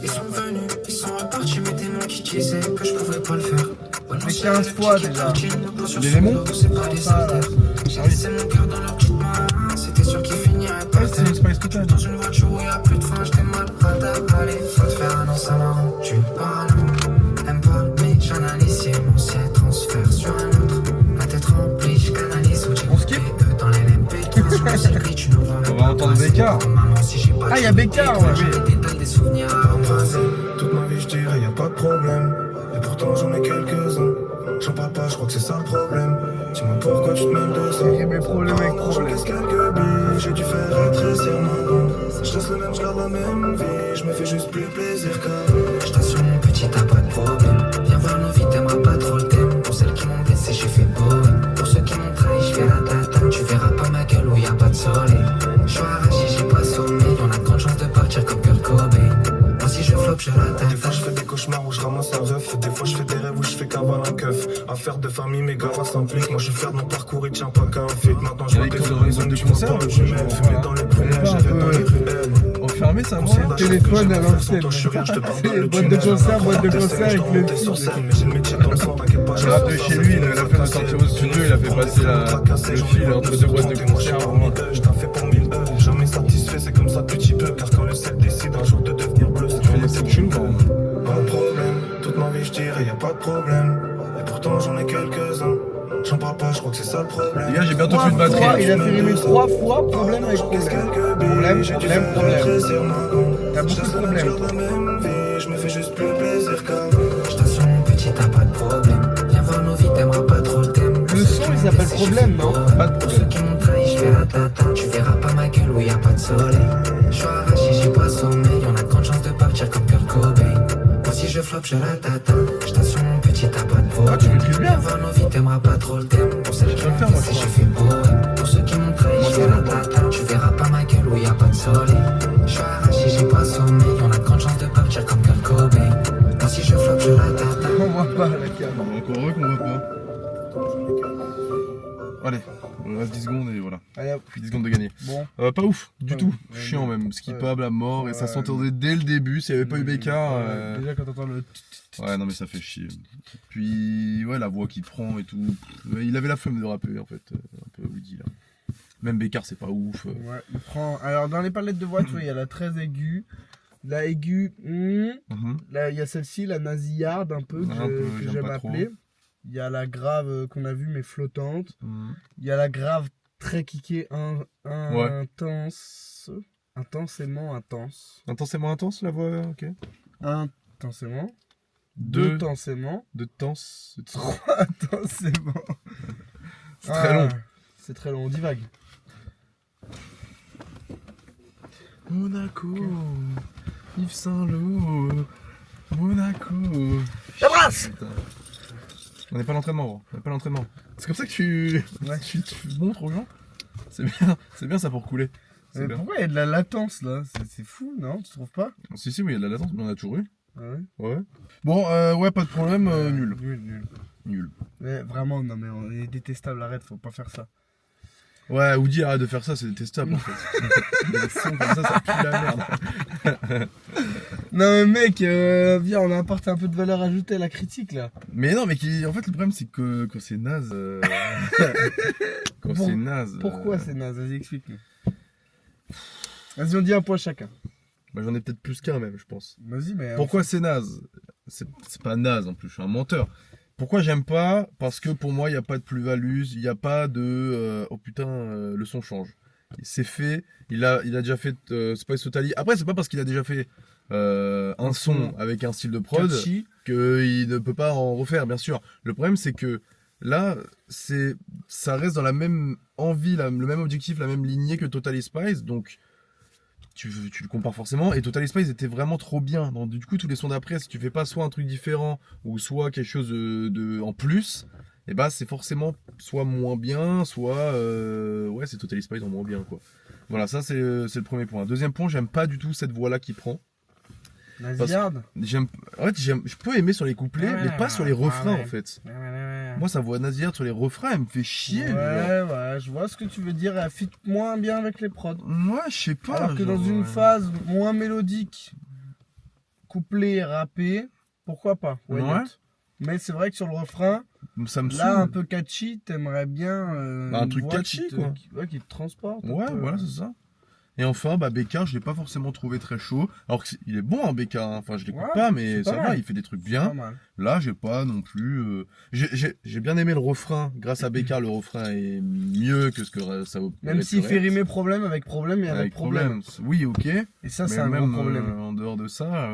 Ils sont venus, ils sont repartis, mais des mots qui disaient que je pouvais pas le faire. Mais 15 fois déjà. Les Lémons? C'est pas des artères. J'ai laissé mon cœur dans leur petite main. C'était sûr qu'il finirait par c'est une Spice Total. Dans une voiture où y a plus de frein, j'étais mal à Allez, faut te faire un an, ça m'arrange. Tu parles, aime pas, mais j'analyse si émotion transfert sur un autre. Ma tête remplie, je canalise où j'ai On skip? dans les MP3 sur le circuit, tu nous vois même On va entendre Bécard. Maman, si j'ai pas Ah, y a Bécard, ouais. j'ai des détails, des souvenirs à embrasser. Toute ma vie, je dirais, y a pas de problème. Et pourtant, j'en ai quelques-uns. J'en parle pas, je crois que c'est ça le problème. Dis-moi pourquoi tu te mêles de ça. J'ai mes problèmes avec Je problème. laisse quelques billes, j'ai dû faire rétrécir mon monde. Je reste le même, je garde la même vie. Je me fais juste plus plaisir qu'avant. Je t'assure, mon petit, t'as pas de problème. Viens voir nos vies, t'aimeras pas trop le thème. Pour celles qui m'ont blessé, j'ai fait beau. Pour ceux qui m'ont trahi, je fais la tata. Tu verras pas ma gueule où y a pas de soleil. Je suis arraché, j'ai pas sommeil. On a grande chance de partir comme Kurt Cobain. Moi si je floppe, je la tata. Des fois je fais des cauchemars où je ramasse un ref. Des fois je fais des rêves où je fais cavale un keuf. Affaire de famille, mes gars s'impliquent. Moi je suis fier de mon parcours, il tient pas qu'à un feat. Maintenant je vois Avec que une boîte de concert, je mets fumé dans les prunelles, j'arrête dans les ruelles. Enfermé, ça va? Téléphone à l'ancienne. Boîte de concert avec le J'ai rappelé chez lui, il avait la flemme de sortir au studio, il a fait passer le fil entre deux boîtes de concert. Je t'en fais pour 1000 jamais satisfait, c'est comme ça petit peu. Car quand le ciel décide un jour de devenir bleu, c'est Tu fais des petites tunes quand même. pas de problème, toute ma vie je dirais y a pas de problème. Et pourtant j'en ai quelques-uns. J'en parle pas, je crois que c'est ça le problème. Les gars, j'ai bientôt plus de Il batterie. a fait rimer 3 fois problème avec problème. Problème. T'as beaucoup de problèmes. Je me fais juste plus plaisir qu'avant. Je t'assure mon petit, t'as pas de problème. Viens voir nos vies, t'aimeras pas trop le thème. Le son il s'appelle problème, non? Pas de Pour ceux problème. qui m'ont trahi, je fais la tata. Tu verras pas ma gueule où y a pas de soleil. Je suis arraché, j'ai pas sommeil. On a de grandes chances de partir comme Kurt Cobain. Moi si je floppe, je la tata. Je t'assure mon petit, t'as pas de problème. Ah, tu maîtrises bien. Viens voir nos vies, t'aimeras pas trop le thème. Pour celles qui Je vais le m'ont faire, moi, blessé, je j'ai crois. fait beau. Pour ceux qui m'ont trahi, je fais la tata. Tu verras pas ma gueule où y a pas de soleil. Je suis arraché, j'ai pas sommeil. On a de grandes chances de partir comme Kurt Cobain. Moi si je floppe, je la tata. On voit pas la cam. Encore heureux qu'on voit pas. Allez, il reste 10 secondes et voilà. Allez hop. 10 secondes de gagner. Bon. Pas ouf, du Ouais, tout. ouais, Chiant ouais. même. Skippable à mort et ça Ouais. s'entendait dès le début. S'il n'y avait pas eu BK. Déjà quand t'entends le. Ouais, non, mais ça fait chier. Puis, ouais, la voix qu'il prend et tout. Il avait la flemme de rapper en fait. Un peu Woody là. Même Bécard, c'est pas ouf. Ouais, il prend. Alors dans les palettes de voix, tu vois, il y a la très aiguë. La aiguë. Mhm. Là, il y a celle-ci, la nasillarde un peu, Un peu, que j'aime j'aime pas trop. appeler. Il y a la grave qu'on a vue mais flottante. Mhm. Il y a la grave très kickée, Ouais. intense. Intensément intense. Intensément intense la voix, ok. Intensément. Deux. Intensément. De tense. Intensément. C'est très long. C'est très long, on divague. Monaco. Yves Saint-Lô. Monaco. La brasse. Putain. On n'est pas à l'entraînement, gros. On n'est pas à l'entraînement. C'est comme ça que tu, Ouais. tu montres aux gens. C'est bien ça pour couler. C'est Mais bien. pourquoi il y a de la latence là? C'est fou, non? Tu trouves pas? Si, oui, il y a de la latence, mais on a toujours eu. Ah ouais. Ouais. Bon, ouais, pas de problème, nul. Nul. Nul. Mais vraiment, non mais on est détestable, arrête, faut pas faire ça. Ouais, Woody, arrête de faire ça, c'est détestable en fait. Les sons comme ça pue la merde. Non mais mec, viens, on a apporté un peu de valeur ajoutée à la critique là. Mais non, mais en fait, le problème, c'est que quand c'est naze. Quand Pour- c'est naze. Pourquoi c'est naze? Vas-y, explique-nous. Vas-y, on dit un point chacun. Bah, j'en ai peut-être plus qu'un même, je pense. Vas-y, mais. Pourquoi c'est naze? C'est pas naze en plus, je suis un menteur. Pourquoi j'aime pas? Parce que pour moi, il n'y a pas de plus-value, il n'y a pas de oh putain, le son change. C'est fait, il a déjà fait Spice Totally. Après, c'est pas parce qu'il a déjà fait un son avec un style de prod Catchy. qu'il ne peut pas en refaire, bien sûr. Le problème, c'est que là, ça reste dans la même envie, le même objectif, la même lignée que Totally Spice, donc tu le compares forcément. Et Totally Spice était vraiment trop bien. Donc, du coup, tous les sons d'après, si tu fais pas soit un truc différent ou soit quelque chose en plus, et bah c'est forcément soit moins bien, soit ouais, c'est Totally Spice en moins bien quoi. Voilà, ça c'est le premier point. Deuxième point, j'aime pas du tout cette voix là qui prend. Nasillarde. En fait, je peux aimer sur les couplets, Ouais, mais pas sur les refrains ouais. en fait. Ouais, Moi, sa voix nasillarde sur les refrains, elle me fait chier. genre. ouais, je vois ce que tu veux dire. Elle fit moins bien avec les prods. Ouais, je sais pas. Alors que dans genre, une phase moins mélodique, couplé, rappé, pourquoi pas? Why Ouais. not? Mais c'est vrai que sur le refrain, ça me là saoule. un peu catchy, t'aimerais bien Bah, un une truc voix catchy, quoi. Qui te transporte. un Ouais, peu. voilà, c'est ça. Et enfin, bah, Bécard, je l'ai pas forcément trouvé très chaud. Alors qu'il est bon, hein, Bécard. Hein. Enfin, je l'écoute Ouais, pas, mais c'est pas ça va, mal. il fait des trucs Pas bien. mal. Là, j'ai pas non plus. J'ai bien aimé le refrain. Grâce à Bécard, le refrain est mieux que ce que ça aurait Même pu s'il être. fait rimer problème avec problème et avec problème. Oui, ok. Et ça, Mais c'est un gros même problème. en dehors de ça,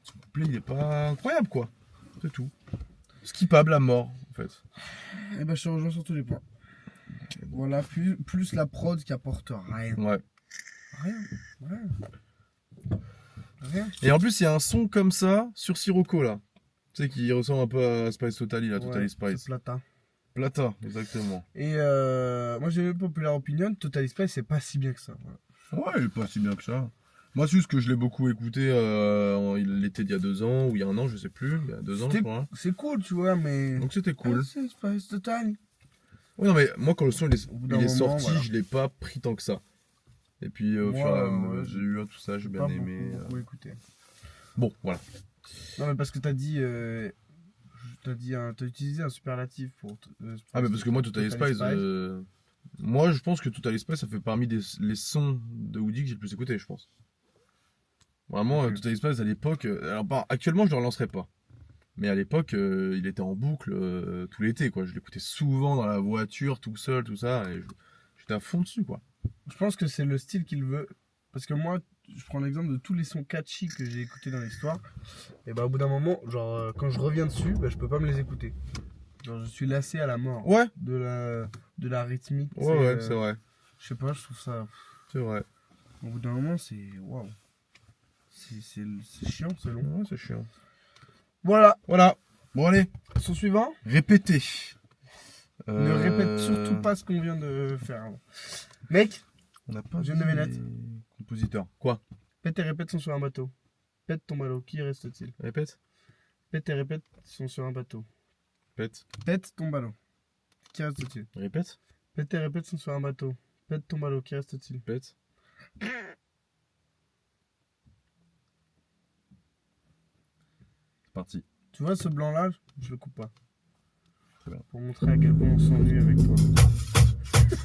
son couplet, il est pas incroyable, quoi. C'est tout. Skippable à mort, en fait. Et ben, je te rejoins sur tous les points. Voilà, plus la prod qui apporte rien. Ouais. Rien. Et en plus, il y a un son comme ça sur Sirocco, là. Tu sais, qui ressemble un peu à Spice Totally, là, Totally Ouais, Spice. c'est Plata. Plata, exactement. Et moi, j'ai une populaire opinion. Totally Spice, c'est pas si bien que ça. Voilà. Ouais, il est pas si bien que ça. Moi, c'est juste que je l'ai beaucoup écouté l'été d'il y a 2 ans, ou il y a 1 an, je sais plus. Il y a 2 ans, je crois. C'est cool, tu vois, mais. Donc c'était cool. Ah, c'est Spice Totally. Ouais, non, mais moi, quand le son Au bout d'un il est moment, sorti, voilà. je l'ai pas pris tant que ça. Et puis, au Moi, fur et à mesure, ouais, j'ai eu tout ça, j'ai bien Pas aimé. beaucoup écouté. Bon, voilà. Non, mais parce que t'as dit. T'as utilisé un superlatif pour. Ah, mais parce que moi, Totally Spice, moi, je pense que Totally Spice, ça fait parmi les sons de Woody que j'ai le plus écouté, je pense. Vraiment, Ok. Totally Spice à l'époque. Alors, actuellement, je ne le relancerai pas. Mais à l'époque, il était en boucle tout l'été, quoi. Je l'écoutais souvent dans la voiture, tout seul, tout ça. Et j'étais à fond dessus, quoi. Je pense que c'est le style qu'il veut. Parce que moi, je prends l'exemple de tous les sons catchy que j'ai écoutés dans l'histoire. Et bah, au bout d'un moment, genre, quand je reviens dessus, bah, je peux pas me les écouter. Genre, je suis lassé à la mort Ouais, de la rythmique. tu sais, ouais, c'est vrai. Je sais pas, je trouve ça. C'est vrai. Au bout d'un moment, c'est. Waouh. C'est chiant, c'est long. Ouais, c'est chiant. Voilà, Voilà. Bon, allez, son suivant. répétez. Ne répète surtout pas ce qu'on vient de faire. Mec, On n'a pas J'ai dit une devinette. les compositeurs. Quoi? pète et répète sont sur un bateau. Pète ton ballot, qui reste-t-il? Répète. Pète et répète sont sur un bateau. Pète. Pète ton ballon. Qui reste-t-il? Répète. Pète tes répètes sont sur un bateau. Pète ton ballot, qui reste-t-il? Répète. C'est parti. Tu vois ce blanc-là? Je le coupe pas. Très bien. Pour montrer à quel point on s'ennuie avec toi.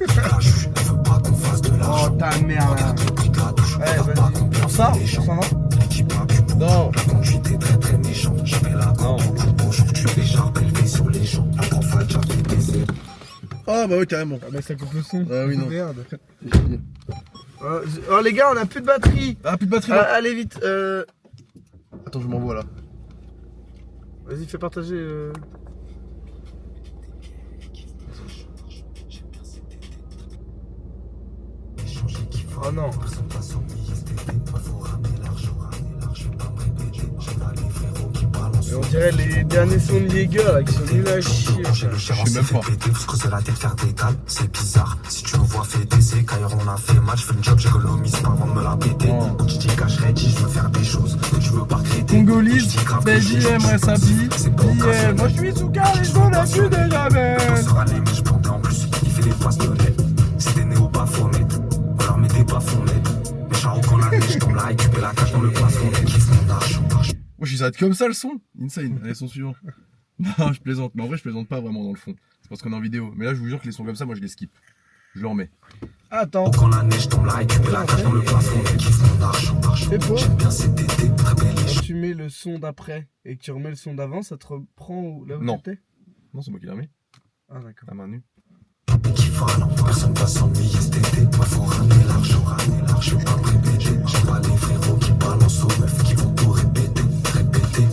Elle veut pas qu'on fasse de Oh l'argent. ta merde là. Le prix de la douche. Ouais, vas-y. On sort? On s'en va? L'équipe a du bon. Non. La conduite est très très méchante. Je fais la Non. bonjour, tu fais genre élevé sur les gens. La prof a déjà fait baiser. Ah bah oui, carrément. Ah bah ça coupe le son. Ah oui, non. Merde. Oh les gars, on a plus de batterie. Ah, plus de batterie là. Allez vite. Attends, je m'envoie là. Vas-y, fais partager. Oh non. Personne va s'ennuyer cet été. Faut ramener l'argent, je vais pas me répéter. J'ai pas les frérots qui balancent. Et on dirait les derniers sons de Jäger là qui sont nuls à chier. J'ai le cher, on Je sais s'est même fait pas. péter, faut se creuser la tête, faire des cales, c'est bizarre. Si tu me vois fêter, c'est qu'ailleurs on a fait mal. Je fais une job, j'économise pas avant de me la péter. Oh. Quand tu dis cash ready, je veux faire des choses que tu veux pas regretter. Congolise, Quand tu dis grave que j'ai, BJM, Ressabi, c'est pas occasionnel. moi je suis sous carré, je m'en ai plus déjà On belle. se râler, mais je plantais en plus, il fait des bastonnets. C'est des néo bafonettes, on leur met des bafonettes. Les charros quand la neige tombe, la récupère la cache dans le plafond. Ils kiffent mon argent. Moi je s'arrête comme ça le son. Insane. Allez, son suivant. Non, je plaisante. Mais en vrai, je plaisante pas vraiment dans le fond. C'est parce qu'on est en vidéo. Mais là, je vous jure que les sons comme ça, moi je les skip. Je le remets. Attends. Quand la neige tombe, la récupère la cache dans le plafond. Ils kiffent mon argent. C'est quoi? J'aime bien cet été, très belle et Quand tu mets le son d'après et que tu remets le son d'avant, ça te reprend là où Non. t'étais? Non, c'est moi qui l'ai remis. Ah d'accord. La main nue. kiffant, personne va s'ennuyer cet été. Ouais, faut ramener l'argent, je vais pas me répéter. J'aime pas les frérots qui balancent aux meufs qui vont tout répéter, répéter.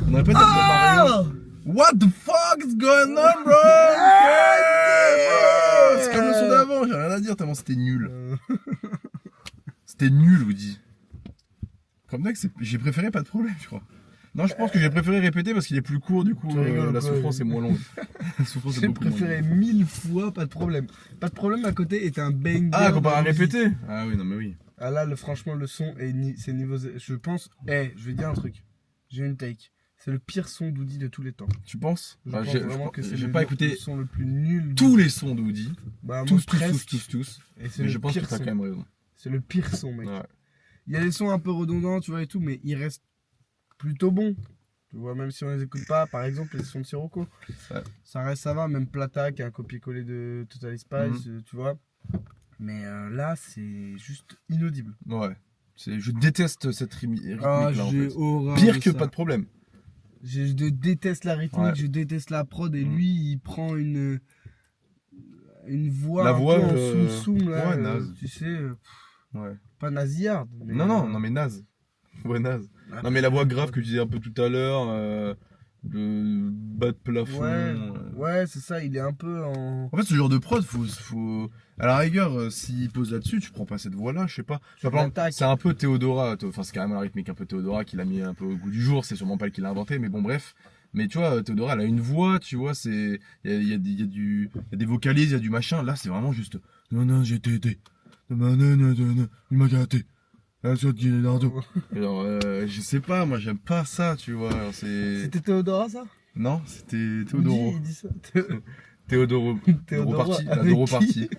On aurait pas dit Mario. What the fuck is going on, bro? C'est comme le son d'avant, j'ai rien à dire tellement c'était nul. C'était nul, Woody. Comme mec, j'ai préféré pas de problème, je crois. Non, je pense que j'ai préféré répéter parce qu'il est plus court, du coup, Tu rigoles, la quoi, souffrance est moins longue. La souffrance est J'ai beaucoup moins préféré longue. 1000 fois, pas de problème. Pas de problème à côté est un banger. Ah, comparé à de musique. répéter? Ah oui, non, mais oui. Ah là, franchement, le son est c'est niveau. Je pense. Je vais dire un truc. J'ai une take. C'est le pire son d'Oudi de tous les temps. Tu penses? Je Ah, pense vraiment que c'est j'ai le pas écouté le son le plus nul. tous les sons de Woody. Bah, moi, Tous. Et c'est Mais le je pense que pire t'as son. quand même raison. C'est le pire son, mec. Ouais. Il y a des sons un peu redondants, tu vois, et tout, mais ils restent plutôt bons. Tu vois, même si on les écoute pas, par exemple, les sons de Sirocco. Ouais. Ça reste, ça va, même Plata, qui est un copier-coller de Total Spice, tu vois. Mais là, c'est juste inaudible. Ouais. Je déteste cette rythmique Ah, là en j'ai fait. horreur Pire de que ça. pas de problème. Je déteste la rythmique, Ouais. je déteste la prod, et lui, il prend une voix La un voix, peu en soum-soum, là, ouais, naze. tu sais, Ouais. pas nasillarde. Non, mais naze. Ouais, naze. Non, mais la voix grave que tu disais un peu tout à l'heure, le bas de plafond. Ouais, c'est ça, il est un peu en... En fait, ce genre de prod, faut... À la rigueur, s'il pose là-dessus, tu prends pas cette voix-là, je sais pas. Tu vois, par exemple, l'attaques. c'est un peu Théodora, enfin, c'est carrément la rythmique un peu Théodora qui l'a mis un peu au goût du jour, c'est sûrement pas elle qui l'a inventé, mais bon, bref. Mais tu vois, Théodora, elle a une voix, tu vois, il y a des vocalises, il y a du machin. Là, c'est vraiment juste. Non, j'ai été. Il m'a gâté. Alors, je sais pas, moi, j'aime pas ça, tu vois. Alors, C'était Théodora, ça? Non, c'était Théodoro. Théodoro. Il dit ça. Théodoro. Théodoro, Party. La avec Doro qui Party.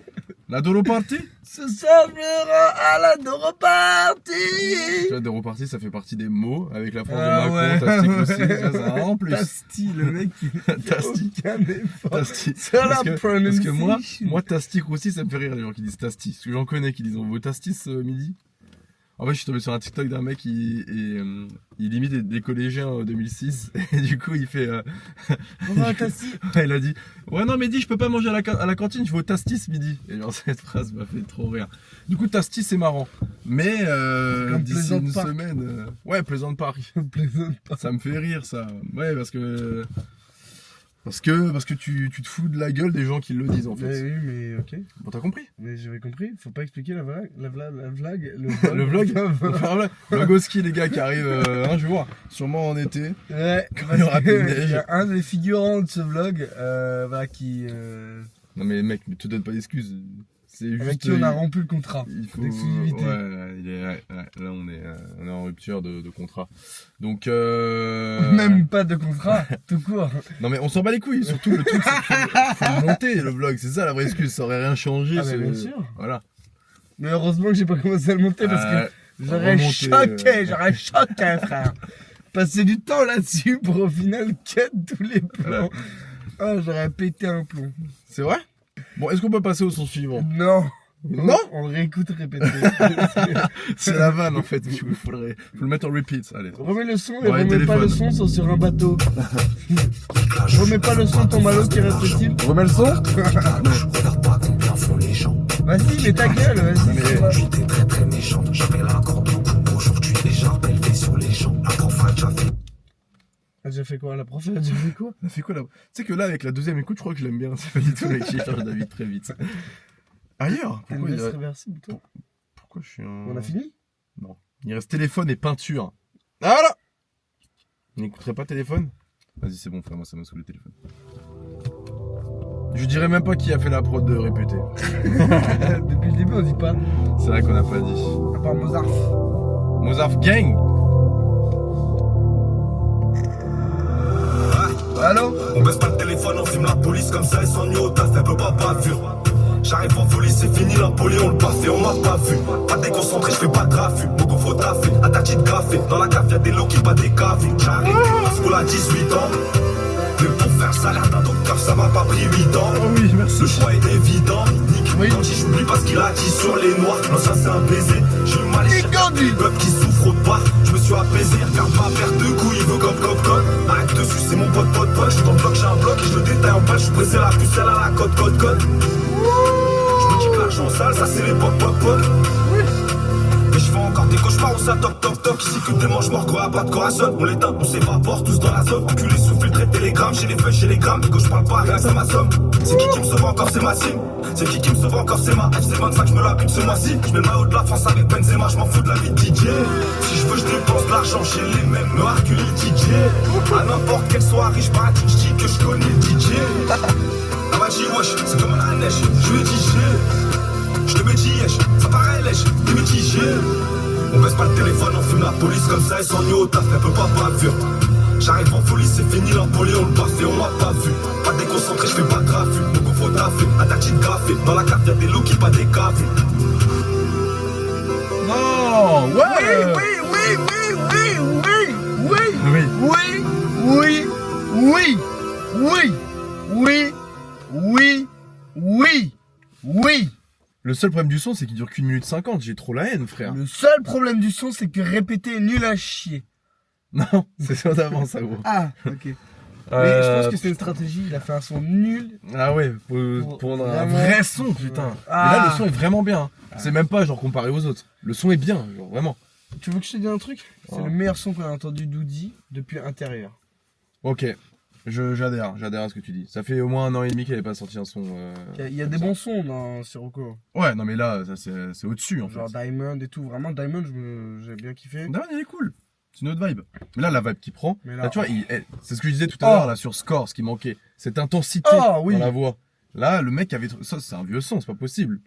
La Doro Party? Ce semblera à la Doro Party. Tu vois, Doro Party, ça fait partie des mots. Avec la France Ah de Macron, ouais. Tastic aussi. Ça, c'est en plus. Tasti, le mec, il fait Tasti. aucun effort. Tasti. Sur la Parce que moi, prononciation. Tastic aussi, ça me fait rire les gens qui disent Tasti. Parce que j'en connais qui disent on veut Tasti ce midi. En fait, je suis tombé sur un TikTok d'un mec il imite des collégiens en 2006. Et du coup, il fait. On va à Tasti. Ouais, il a dit ouais, non, Mehdi, je peux pas manger à la cantine, il faut Tasti ce midi. Et genre, cette phrase m'a fait trop rire. Du coup, Tasti, c'est marrant. Mais comme d'ici Pleasant une Park. semaine. Ouais, Pleasant Park. Plaisante pas. Ça me fait rire, ça. Ouais, parce que tu te fous de la gueule des gens qui le disent, en Mais fait. oui, mais ok. Bon, t'as compris? Mais j'avais compris. Faut pas expliquer la blague. Le vlog? On va faire un vlog. Vlogoski, les gars, qui arrivent un jour, sûrement en été. Ouais. Quand il y aura plus de Il neige. y a un des figurants de ce vlog, voilà, qui Non mais mec, mais te donne pas d'excuses. C'est juste. Avec qui on a rompu le contrat il faut... d'exclusivité. Ouais, là on est en rupture de contrat. Donc Même pas de contrat, tout court. Non mais on s'en bat les couilles, surtout le truc c'est qu'il faut le monter le vlog, c'est ça la vraie excuse, ça aurait rien changé. Ah bah bien sûr. Voilà. Mais heureusement que j'ai pas commencé à le monter parce que j'aurais choqué, frère. Passer du temps là-dessus pour au final cut tous les plans. Oh, j'aurais pété un plomb. C'est vrai? Bon, est-ce qu'on peut passer au son suivant? Non. Non? On réécoute répéter. C'est la vanne en fait, faut le mettre en repeat, allez. Remets le son et Ouais, remets pas téléphone. le son, sont sur un bateau. Remets pas le son de ton malo qui reste utile. Remets le son? Regarde pas combien font les gens. Vas-y, mets ta gueule, vas-y. Mais- c'est pas- J'étais très très méchant. J'avais la corde au cou. Aujourd'hui, les jarbes élevés sur les gens. La prof a déjà fait. Elle a déjà fait quoi? La prof, elle a déjà fait quoi? Ça fait quoi là? Tu sais que là, avec la deuxième écoute, je crois que je l'aime bien. C'est pas du tout mec qui change d'avis très vite. Ailleurs? T'as une Pourquoi, veste réversible, toi? pourquoi je suis un. On a fini? Non. Il reste téléphone et peinture. Ah voilà! On n'écouterait pas téléphone? Vas-y, c'est bon, frère, moi ça m'a saoulé le téléphone. Je dirais même pas qui a fait la prod de répéter. Depuis le début, on dit pas. C'est vrai qu'on n'a pas dit. À part Mozart. Mozart Gang! Allô? On baisse pas le téléphone, on filme la police comme ça, ils sont nus au taf, elle peut pas bavure. J'arrive en folie, c'est fini, Napoléon le parfait, on m'a pas vu. Pas déconcentré, je fais pas de raffut, beaucoup faut taffer, à ta petite graffée. Dans la cave, y'a des lots qui battent des caves. J'arrive, school à 18 ans. Mais pour faire salaire d'un docteur, ça m'a pas pris 8 ans. Oh oui, merci. Le choix est évident. Nick Oui. Gandhi, j'oublie pas ce qu'il a dit sur les noirs. Non, ça c'est un baiser. J'ai eu mal Nick échappé. Gandhi. Peuple qui souffre pas. Je me suis apaisé. Regarde ma paire de couilles, il veut comme. Arrête dessus, c'est mon pote. Je suis dans le bloc, j'ai un bloc et je le détaille en balle. Je suis pressé la pucelle à la code. Je me dis que l'argent sale, ça c'est l'époque pop. Et je fais encore des cauchemars où ça toc. Ici que des manches morts, quoi, pas de corazon. On l'éteint, on s'évapore tous dans la zone. Enculé sous filtré télégramme, j'ai les feuilles, j'ai les grammes. Que je parle pas, rien, ça m'assomme. C'est qui me sauve encore, c'est ma sim. C'est qui me sauve encore, c'est ma FC25, je me la bute ce mois-ci. Je mets le maillot de la France avec Benzema, je m'en fous de la vie de DJ. Si je veux, je dépense de l'argent chez les mêmes meurs que les DJ. À n'importe quelle soirée, je baratine, je dis que je connais le DJ. Elle m'a dit wesh, c'est comme la neige, je lui ai dit j'ai. Je te mets yesh, ça paraît lèche, t'es mitigé. On baisse pas le téléphone, on fume la police comme ça, ils sont nus au taf, elle peut pas bavure. J'arrive en folie, c'est fini, Napoléon le parfait, on m'a pas vu. Pas déconcentré, je fais pas de raffut, beaucoup faut taffer, à ta petite graffée. Dans la cave, y'a des loups qui pas des caves. Non! Ouais! Oui. Le seul problème du son, c'est qu'il dure qu'1 minute 50. J'ai trop la haine, frère. Le seul problème du son, c'est que répéter est nul à chier. Non, c'est ça d'avance, ça, gros. Ah, ok. Mais je pense que c'est une stratégie, il a fait un son nul. Ah ouais, pour prendre un Vraiment. vrai son, putain. Ah. Mais là, le son est vraiment bien. C'est même pas genre comparé aux autres. Le son est bien, genre vraiment. Tu veux que je te dise un truc? C'est Oh. le meilleur son qu'on a entendu d'Oudi depuis Intérieur. Ok, j'adhère à ce que tu dis. Ça fait au moins 1 an et demi qu'elle n'est pas sorti un son. Il y a des bons sons dans Sirocco. Ouais, non mais là, ça c'est au-dessus en Genre fait. Diamond et tout. Vraiment, Diamond, j'ai bien kiffé. Diamond, il est cool. C'est une autre vibe. Mais là, la vibe qu'il prend, Mais là, là, tu vois, c'est ce que je disais tout à l'heure là sur Score, ce qui manquait. Cette intensité Oh, oui. dans la voix. Là, le mec avait. Ça, c'est un vieux son, c'est pas possible.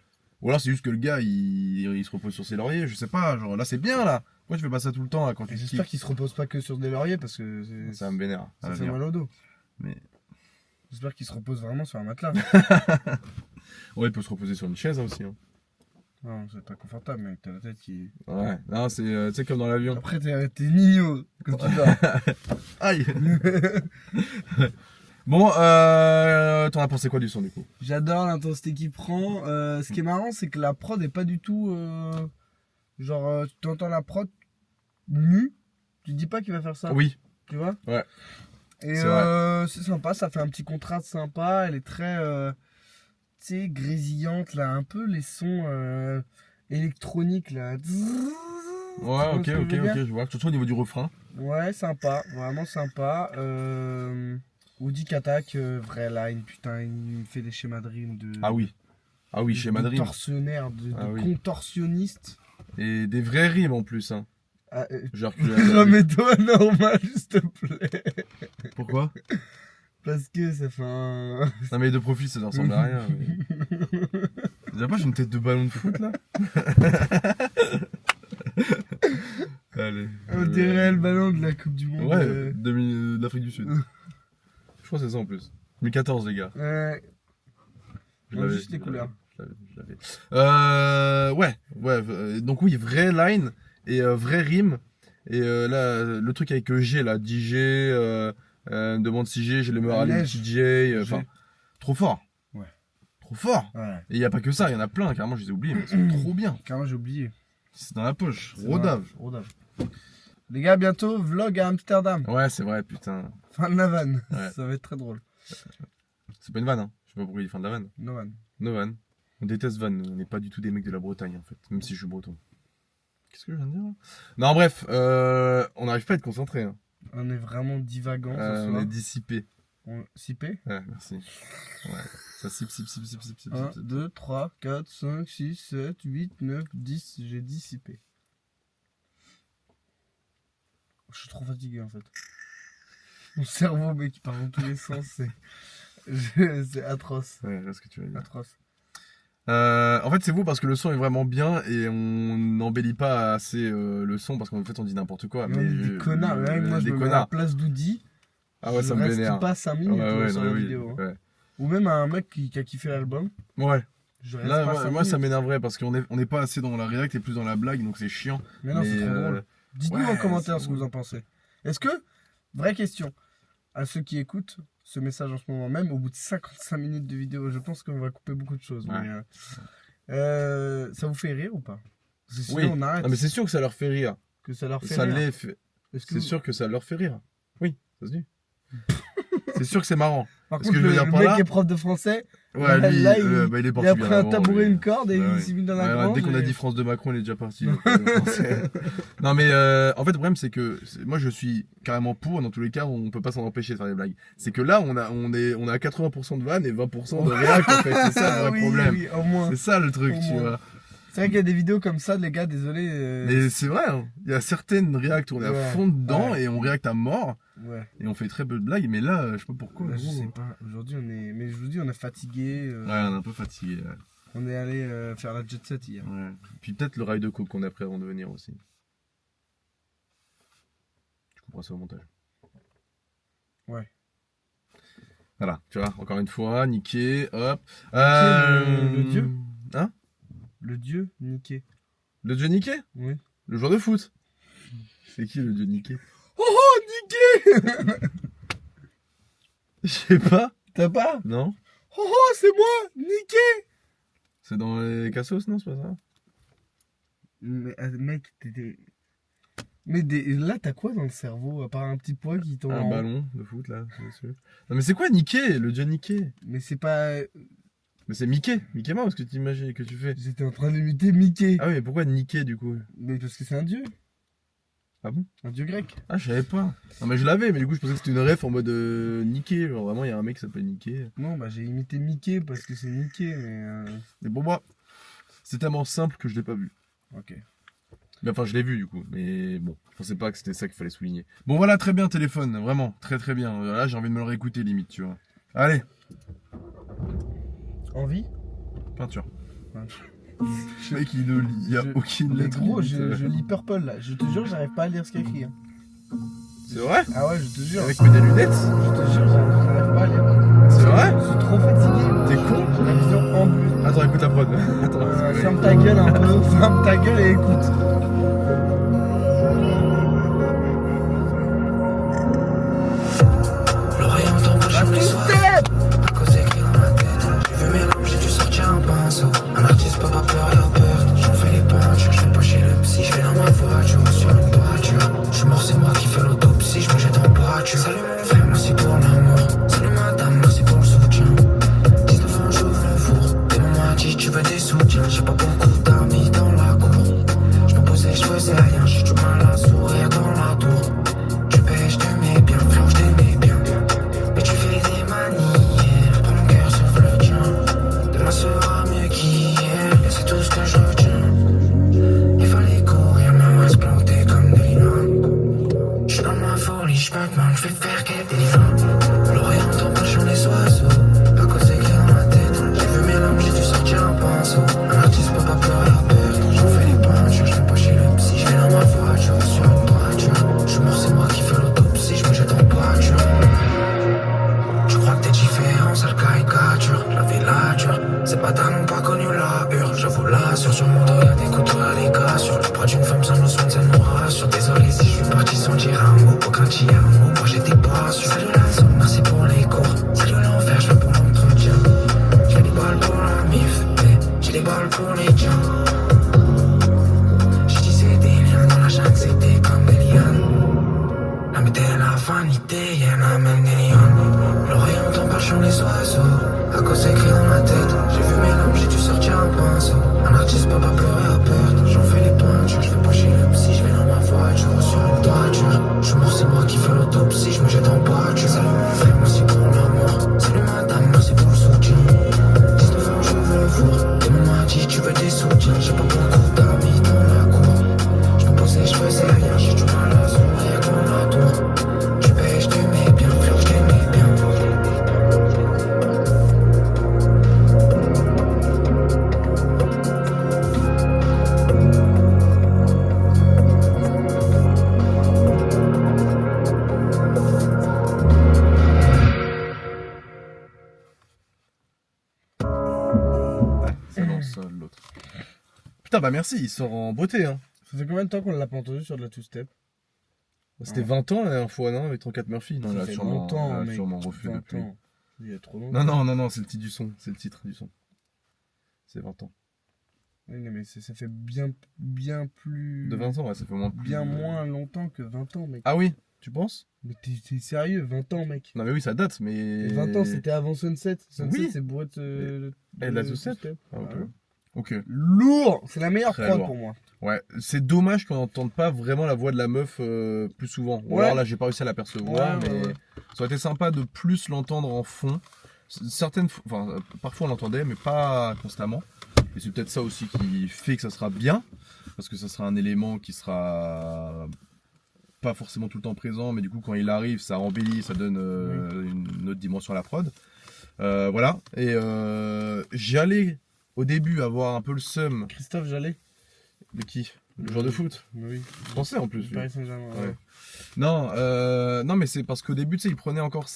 Ou alors c'est juste que le gars, il se repose sur ses lauriers, je sais pas. Genre là, c'est bien là. Pourquoi je fais pas ça tout le temps là, quand Et tu j'espère kiffes qu'il se repose pas que sur des lauriers parce que Ça me vénère. ça fait mal au dos. Mais. J'espère qu'il se repose vraiment sur un matelas. Ouais, il peut se reposer sur une chaise hein, aussi. Hein. Non, c'est pas confortable, mec. T'as la tête qui. Ouais, non, c'est tu sais, comme dans l'avion. Après, t'es mignon quand tu dors. Aïe. Bon, t'en as pensé quoi du son du coup? J'adore l'intensité qu'il prend. Ce qui est marrant, c'est que la prod est pas du tout. Genre, tu entends la prod nue. Tu te dis pas qu'il va faire ça. Oui. Tu vois? Ouais. Et C'est c'est sympa, ça fait un petit contraste sympa. Elle est très. Tu sais, grésillante là. Un peu les sons électroniques là. Ouais, ok, Tu vois ce que je veux dire je vois. Surtout au niveau du refrain. Ouais, sympa, vraiment sympa. Woody Katak, vrai line, putain, il fait des schémas de rime de. Ah oui. Ah oui, chez Madrid. Tortionnaire, de Ah oui. contorsionniste. Et des vrais rimes en plus, hein. Ah, J'ai reculé. remets-toi normal, s'il te plaît. Pourquoi? Parce que ça fait un... Non mais de profil ça ne ressemble à rien. Mais... Déjà pas j'ai une tête de ballon de foot là. Allez. On dirait le ballon de la Coupe du Monde. Ouais, de l'Afrique du Sud. Je crois que c'est ça en plus. 2014 les gars. Je Non, l'avais, juste les couleurs. je l'avais. Ouais. Donc oui, vraie line et vraie rime. Et là, le truc avec G là, DJ, demande si j'ai le meilleur Neige. DJ, enfin, trop fort. Ouais. Trop fort. Ouais. Et il n'y a pas que ça, il y en a plein, carrément, je les ai oubliés, mais ils sont trop bien. Carrément, j'ai oublié. C'est dans la poche. C'est Rodave. vrai. Rodave. Les gars, bientôt, vlog à Amsterdam. Ouais, c'est vrai, putain. Fin de la vanne. Ouais. Ça va être très drôle. C'est pas une vanne, hein. Je sais pas pourquoi il est fin de la vanne. No vanne. No vanne. On déteste vanne, on n'est pas du tout des mecs de la Bretagne en fait, même si je suis breton. Qu'est-ce que je viens de dire là? Non, bref, on n'arrive pas à être concentré. Hein. On est vraiment divagant ce On soir. est dissipé. On... Sipé. Ouais, merci. Ouais, ça sip. 1, 2, 3, 4, 5, 6, 7, 8, 9, 10. J'ai dissipé. Je suis trop fatigué en fait. Mon cerveau, mec, il part dans tous les sens. C'est atroce. Ouais, je vois ce que tu veux dire. Atroce. En fait, c'est vous parce que le son est vraiment bien et on n'embellit pas assez le son parce qu'en fait, on dit n'importe quoi. Mais on est des connards. Ouais, moi, je des me mets à la connards. place d'Oudi. Ah ouais, ça je me reste vénère. pas 5 minutes sur la vidéo. Hein. Ouais. Ou même un mec qui a kiffé l'album. Ouais. Je reste Là, pas 5 moi ça minutes. m'énerverait parce qu'on est pas assez dans la réact et plus dans la blague, donc c'est chiant. Mais non, c'est trop drôle. Dites-nous ouais, en commentaire c'est ce que vous en pensez. Est-ce que, vraie question, à ceux qui écoutent ce message en ce moment même, au bout de 55 minutes de vidéo, je pense qu'on va couper beaucoup de choses. Ouais. Mais, ça vous fait rire ou pas? Parce que sinon, Oui. on arrête. Non, mais c'est sûr que ça leur fait rire. Que ça leur fait Ça rire. l'est fait. Est-ce que C'est vous- sûr que ça leur fait rire. Oui, ça se dit. C'est sûr que c'est marrant. Par ce contre, que je veux le dire par mec là- qui est prof de français, Ouais, lui, là, il est il a portugais. pris un avant, tabouret, lui. une corde et Ouais, il ouais. s'est mis dans la Ouais, grange. dès qu'on a et- dit France de Macron, il est déjà parti. Non mais en fait le problème c'est que moi je suis carrément pour, dans tous les cas on peut pas s'en empêcher de faire des blagues. C'est que là on a à 80% de vannes et 20% de réact en fait, c'est ça le vrai Oui, problème. oui, au moins. C'est ça le truc, Au tu moins. vois. C'est vrai qu'il y a des vidéos comme ça, les gars, désolé. Mais c'est vrai, hein. Il y a certaines réacts où on est à Ouais, fond dedans ouais. et on réacte à mort Ouais. et on fait très peu de blagues, mais là je sais pas pourquoi. Là, je gros. sais pas. Aujourd'hui, on est. Mais je vous dis, on est fatigué. Ouais, on est un peu fatigué. Ouais. On est allé faire la jet set hier. Ouais. Puis peut-être le rail de coke qu'on a pris avant de venir aussi. Tu comprends ça au montage. Ouais. Voilà, tu vois, encore une fois, niqué, hop. le dieu Hein? Le dieu niqué. Le dieu niqué? Oui. Le joueur de foot. C'est qui le dieu niqué? Oh, niqué. Je sais pas. T'as pas? Non? Oh, c'est moi, niqué. C'est dans les Cassos, non? C'est pas ça? Mais mec, t'étais. Mais là, t'as quoi dans le cerveau à part un petit poids qui tombe Un en haut. ballon de foot là. Dessus. Non mais c'est quoi niqué? Le dieu niqué? Mais c'est pas. Mais c'est Mickey. Mickey Mouse que tu imagines, que tu fais. J'étais en train d'imiter Mickey. Ah oui, mais pourquoi niqué du coup? Mais parce que c'est un dieu. Ah bon? Un dieu grec. Ah, je savais pas. Non, mais je l'avais, mais du coup, je pensais que c'était une ref en mode niqué. Genre vraiment, il y a un mec qui s'appelle Niqué. Non, bah j'ai imité Mickey parce que c'est Mickey, mais. Mais pour moi, c'est tellement simple que je l'ai pas vu. Ok. Mais enfin, je l'ai vu du coup. Mais bon, je pensais pas que c'était ça qu'il fallait souligner. Bon, voilà, très bien, téléphone. Vraiment, très très bien. Là, j'ai envie de me le réécouter limite, tu vois. Allez, Envie? peinture. Ouais. Le mec, il ne lit. Il y a Je- aucune Mais lettre. gros, limite. je lis Purple là. Je te jure, j'arrive pas à lire ce qu'il y a écrit. Hein. C'est vrai? Ah ouais, je te jure. Avec mes lunettes? Je te jure, j'arrive pas à lire. C'est vrai? Je suis trop fatigué. T'es con? J'ai la vision en bleu. Attends, écoute la prod. Attends. Ferme ta gueule un peu, ferme ta gueule et écoute. L'oreille entend vos chants les soirs. Step! À cause écrit dans ma tête. J'ai vu mes lampes, j'ai dû sortir un pinceau. Un artiste peut pas pleurer en peur. J'en fais les peintures, je vais pas chez le psy. Je vais dans ma voiture sur une toiture. Je suis mort, c'est moi qui fais l'autopsie. Je me jette en boiture. Salut mon frère, merci pour l'amour. Salut madame, merci pour le soutien. 19 ans, j'ouvre le four. T'es maman a dit, tu veux des soutiens. J'ai pas beaucoup d'amis dans la cour. Je me posais, je faisais rien. J'ai du mal à sourire dans la tour. Tu pêches, je t'aimais bien, frère, je t'aimais bien. Mais tu fais des manières, prends mon cœur, sauve le tien. Demain sera mieux qu'hier, et c'est tout ce que je retiens. Il fallait courir, mais on se planter comme des lilas. Je suis dans ma folie, je peux mal, je vais faire qu'elle délivre. L'oreille entend devenu la hurle, j'avoue là, sur mon dos y'a des couteaux à des cassures. Je prends d'une femme sans notion de ça nous rassure. Désolé si je suis parti sans dire un mot, aucun petit mot, moi j'étais pas sûr. Salut la zone, merci pour les cours. Salut l'enfer, je viens pour l'entretien. J'ai des balles pour la mif, j'ai des balles pour les tiens. J'ai tissé des liens dans la jungle, c'était comme des lianes. La mété, la vanité, y'en a même des lions. L'oreille entend pas chanter les oiseaux. À cause écrit dans ma tête, j'ai vu mes larmes, j'ai dû sortir un pinceau. Un artiste peut pas pleurer à perte. J'en fais les peintures, je vais pas chez le psy, je vais dans ma voiture sur une toiture. Je suis mort, c'est moi qui fais l'autopsie, je me jette en pâture. Salut mon frère, merci pour l'amour. Salut madame, merci pour le soutien. 19 ans, je veux le four. Tout le monde m'a dit, tu veux des soutiens. J'ai pas beaucoup d'amis dans la cour. Je me posais, je faisais rien, j'ai du mal à sourire dans la tour. Tu payes, je t'aimais bien, frère, je t'aimais bien. Ça lance l'autre. Putain, bah merci, il sort en beauté. Hein. Ça fait combien de temps qu'on l'a pas entendu sur de la two-step? C'était 20 ans la dernière fois, non? Avec 34 Murphy. Non, Ça là, fait sûrement, longtemps, là, mec. sûrement refait 20 depuis. ans. Il y a trop longtemps. Non, c'est le titre du son. C'est le titre du son. C'est 20 ans. Oui, mais ça fait bien plus... De 20 ans, ouais, ça fait moins. Bien moins longtemps que 20 ans, mec. Ah oui, tu penses? Mais t'es sérieux, 20 ans, mec. Non, mais oui, ça date, mais. Et 20 ans, c'était avant Sunset. Sunset, Oui. c'est bourré de... Et la two-step Ah, ok. Voilà. Ok. Lourd. C'est la meilleure Très prod lourd. pour moi. Ouais, c'est dommage qu'on n'entende pas vraiment la voix de la meuf plus souvent. Ou Ouais. alors là, j'ai pas réussi à l'apercevoir, Ouais, mais ouais. ça aurait été sympa de plus l'entendre en fond. Parfois on l'entendait, mais pas constamment. Et c'est peut-être ça aussi qui fait que ça sera bien, parce que ça sera un élément qui sera pas forcément tout le temps présent, mais du coup quand il arrive, ça embellit, ça donne une autre dimension à la prod. Voilà. Et j'allais au début avoir un peu le seum. Christophe Jallet. De qui? Le joueur de foot Oui. français en plus. Du lui. Paris Saint-Germain. Ouais. Non, mais c'est parce qu'au début, tu sais, il prenait encore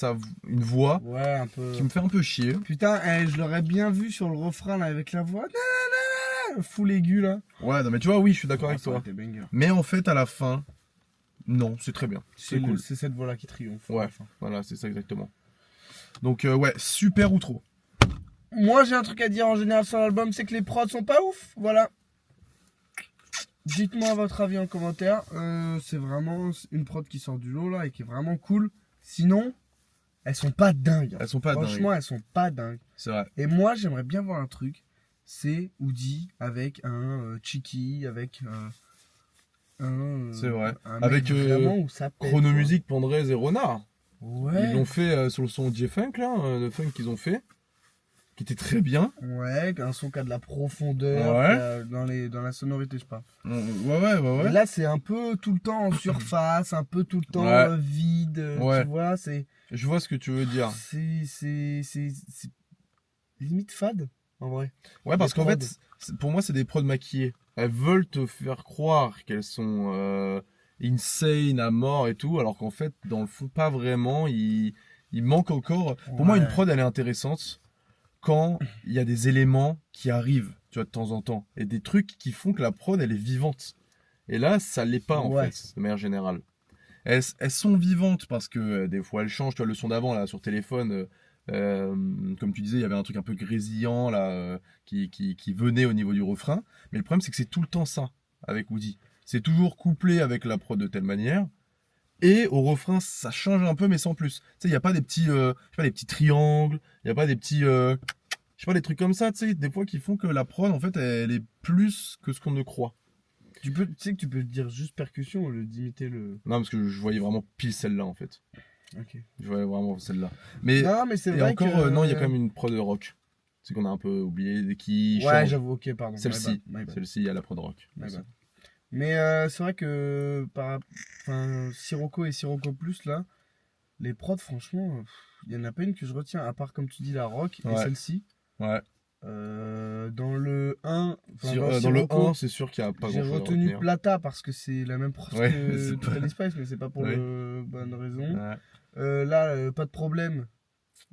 une voix Ouais, un peu. qui me fait un peu chier. Putain, je l'aurais bien vu sur le refrain là avec la voix. Nanana, full aigu là. Ouais, non, mais tu vois, oui, je suis d'accord avec Ça aurait toi. été banger. Mais en fait, à la fin, non, c'est très bien. C'est cool. C'est cette voix là qui triomphe. Ouais. Enfin. Voilà, c'est ça exactement. Donc, ouais, super outro. Moi j'ai un truc à dire en général sur l'album, c'est que les prods sont pas ouf. Voilà. Dites-moi votre avis en commentaire. C'est vraiment une prod qui sort du lot là et qui est vraiment cool. Sinon, elles sont pas dingues. Elles sont pas Franchement, dingues. elles sont pas dingues. C'est vrai. Et moi, j'aimerais bien voir un truc. C'est Woody avec un Chiki, avec un. C'est vrai. Un Avec, mec vraiment où ça pète, Chronomusique, Pandrez et Renard. quoi. Ouais. Ils l'ont fait sur le son J-Funk, là, le funk qu'ils ont fait. Qui était très bien. Ouais, un son qui a de la profondeur Ouais. dans la sonorité, je parle. Ouais. Et là, c'est un peu tout le temps en surface, un peu tout le temps Ouais. vide. Ouais. Tu vois, c'est. Je vois ce que tu veux dire. C'est limite fade, en vrai. Ouais, parce Les qu'en prods. fait, pour moi, c'est des prods maquillées. Elles veulent te faire croire qu'elles sont insane à mort et tout, alors qu'en fait, dans le fond, pas vraiment. Il manque encore. Pour moi, une Ouais. prod, elle est intéressante quand il y a des éléments qui arrivent, tu vois, de temps en temps. Et des trucs qui font que la prod, elle est vivante. Et là, ça l'est pas, en Ouais. fait, de manière générale. Elles sont vivantes parce que des fois, elles changent. Tu vois, le son d'avant, là, sur téléphone. Comme tu disais, il y avait un truc un peu grésillant là, qui venait au niveau du refrain. Mais le problème, c'est que c'est tout le temps ça avec Woody. C'est toujours couplé avec la prod de telle manière. Et au refrain, ça change un peu, mais sans plus. Tu sais, il n'y a pas des petits, je sais pas, des petits triangles. Il n'y a pas des petits, je sais pas, des trucs comme ça. Tu sais, des fois qui font que la prod, en fait, elle est plus que ce qu'on ne croit. Tu sais que tu peux dire juste percussion au lieu d'imiter le. Non, parce que je voyais vraiment pile celle-là, en fait. Ok. Je voyais vraiment celle-là. Mais Non, mais c'est et vrai encore, que. non, il y a quand même une prod de rock. C'est qu'on a un peu oublié, qui Ouais, change. j'avoue, ok, pardon. Celle-ci, My bad. celle-ci, il y a la prod rock. My bad. Mais c'est vrai que Sirocco et Sirocco Plus, là, les prods, franchement, il y en a pas une que je retiens, à part, comme tu dis, la rock et Ouais. celle-ci. Ouais. Dans le 1, Dans le 1, c'est sûr qu'il n'y a pas j'ai grand-chose à retenu retenir. Plata parce que c'est la même prod Ouais, que c'est pas- Totally Spice, mais c'est pas pour Ouais. la bonne raison. Ouais. Là, pas de problème.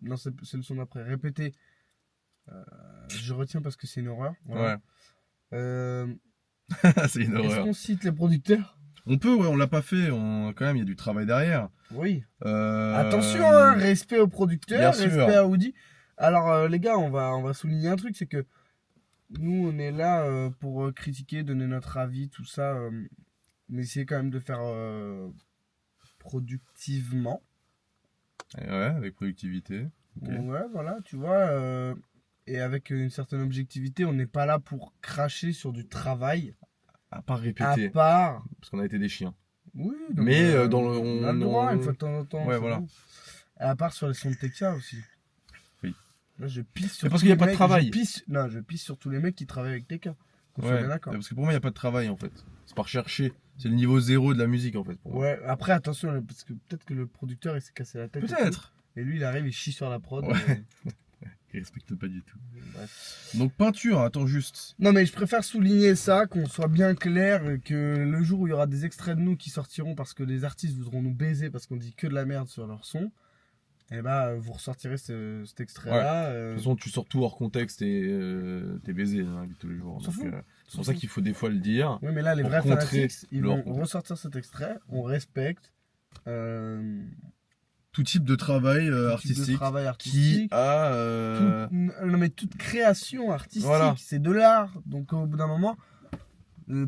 Non, c'est le son d'après. Répéter. Je retiens parce que c'est une horreur. Voilà. Euh, Ouais, c'est une Est-ce horreur. qu'on cite les producteurs? On peut, ouais, on l'a pas fait, quand même, il y a du travail derrière. Oui. Euh, Attention, hein, respect aux producteurs, bien respect sûr. à Audi. Alors, les gars, on va souligner un truc, c'est que nous, on est là pour critiquer, donner notre avis, tout ça. Mais essayer quand même de faire productivement. Ouais, avec productivité. Ok. Ouais, voilà, tu vois. Et avec une certaine objectivité, on n'est pas là pour cracher sur du travail. À part À répéter, part. parce qu'on a été des chiens. Oui, Mais, dans le- on a le droit, une fois de temps en temps. Ouais, c'est voilà. bon. Et à part sur les sons de TK aussi. Oui. Là, je pisse sur Mais parce tous qu'il y a les pas de mecs- travail. je pisse sur tous les mecs qui travaillent avec TK. Qu'on soit Ouais, bien d'accord. parce que pour moi, il n'y a pas de travail en fait. C'est par chercher. C'est le niveau zéro de la musique en fait. Pour moi. Ouais, après, attention, parce que peut-être que le producteur, il s'est cassé la tête. et Peut-être. tout. Et lui, il arrive, il chie sur la prod. Ouais. Il respecte pas du tout. Bref. Donc peinture, attends juste. Non, mais je préfère souligner ça, qu'on soit bien clair, que le jour où il y aura des extraits de nous qui sortiront parce que les artistes voudront nous baiser parce qu'on dit que de la merde sur leur son, et bah, vous ressortirez cet extrait-là. De toute façon, tu sors tout hors contexte et t'es baisé dans la vie de tous les jours. On s'en Donc, fout. c'est pour ça qu'il faut des fois le dire. Oui, mais là, les pour vrais contrer fanatiques, ils leur vont contexte. ressortir cet extrait, on respecte. Tout type de travail Tout type de artistique travail qui artistique. a. Non, mais toute création artistique, Voilà. c'est de l'art. Donc au bout d'un moment,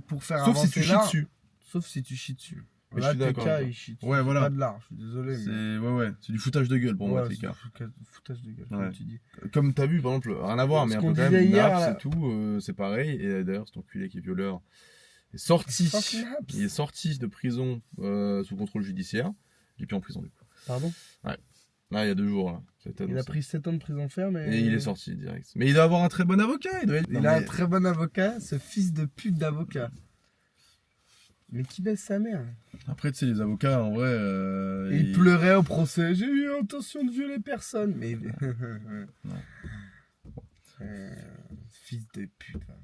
pour faire Sauf si avancer tu chies l'art, dessus. sauf si tu chies dessus. Mais Là, je suis d'accord TK, avec toi. il chie dessus. Ouais, C'est voilà. pas de l'art, je suis désolé. Mais... C'est du foutage de gueule pour moi, Ouais, TK. c'est du foutage de gueule, Ouais. comme tu dis. Comme t'as vu, par exemple, rien à voir, Ce mais un qu'on peu quand disait même, hier, Naps là. et tout, c'est pareil. Et d'ailleurs, cet enculé qui est violeur est sorti. Fuck Naps. Il est sorti de prison sous contrôle judiciaire. Il est plus en prison du coup. Pardon. Là, il y a 2 jours, là. Ça a été Il a annoncé. pris 7 ans de prison ferme et... Et il est sorti direct. Mais il doit avoir un très bon avocat. Il doit être... Il a un très bon avocat, ce fils de pute d'avocat. Mais qui baisse sa mère. Après, tu sais, les avocats, en vrai. Et il pleurait au procès. J'ai eu intention de violer personne. Mais. Fils de pute. hein.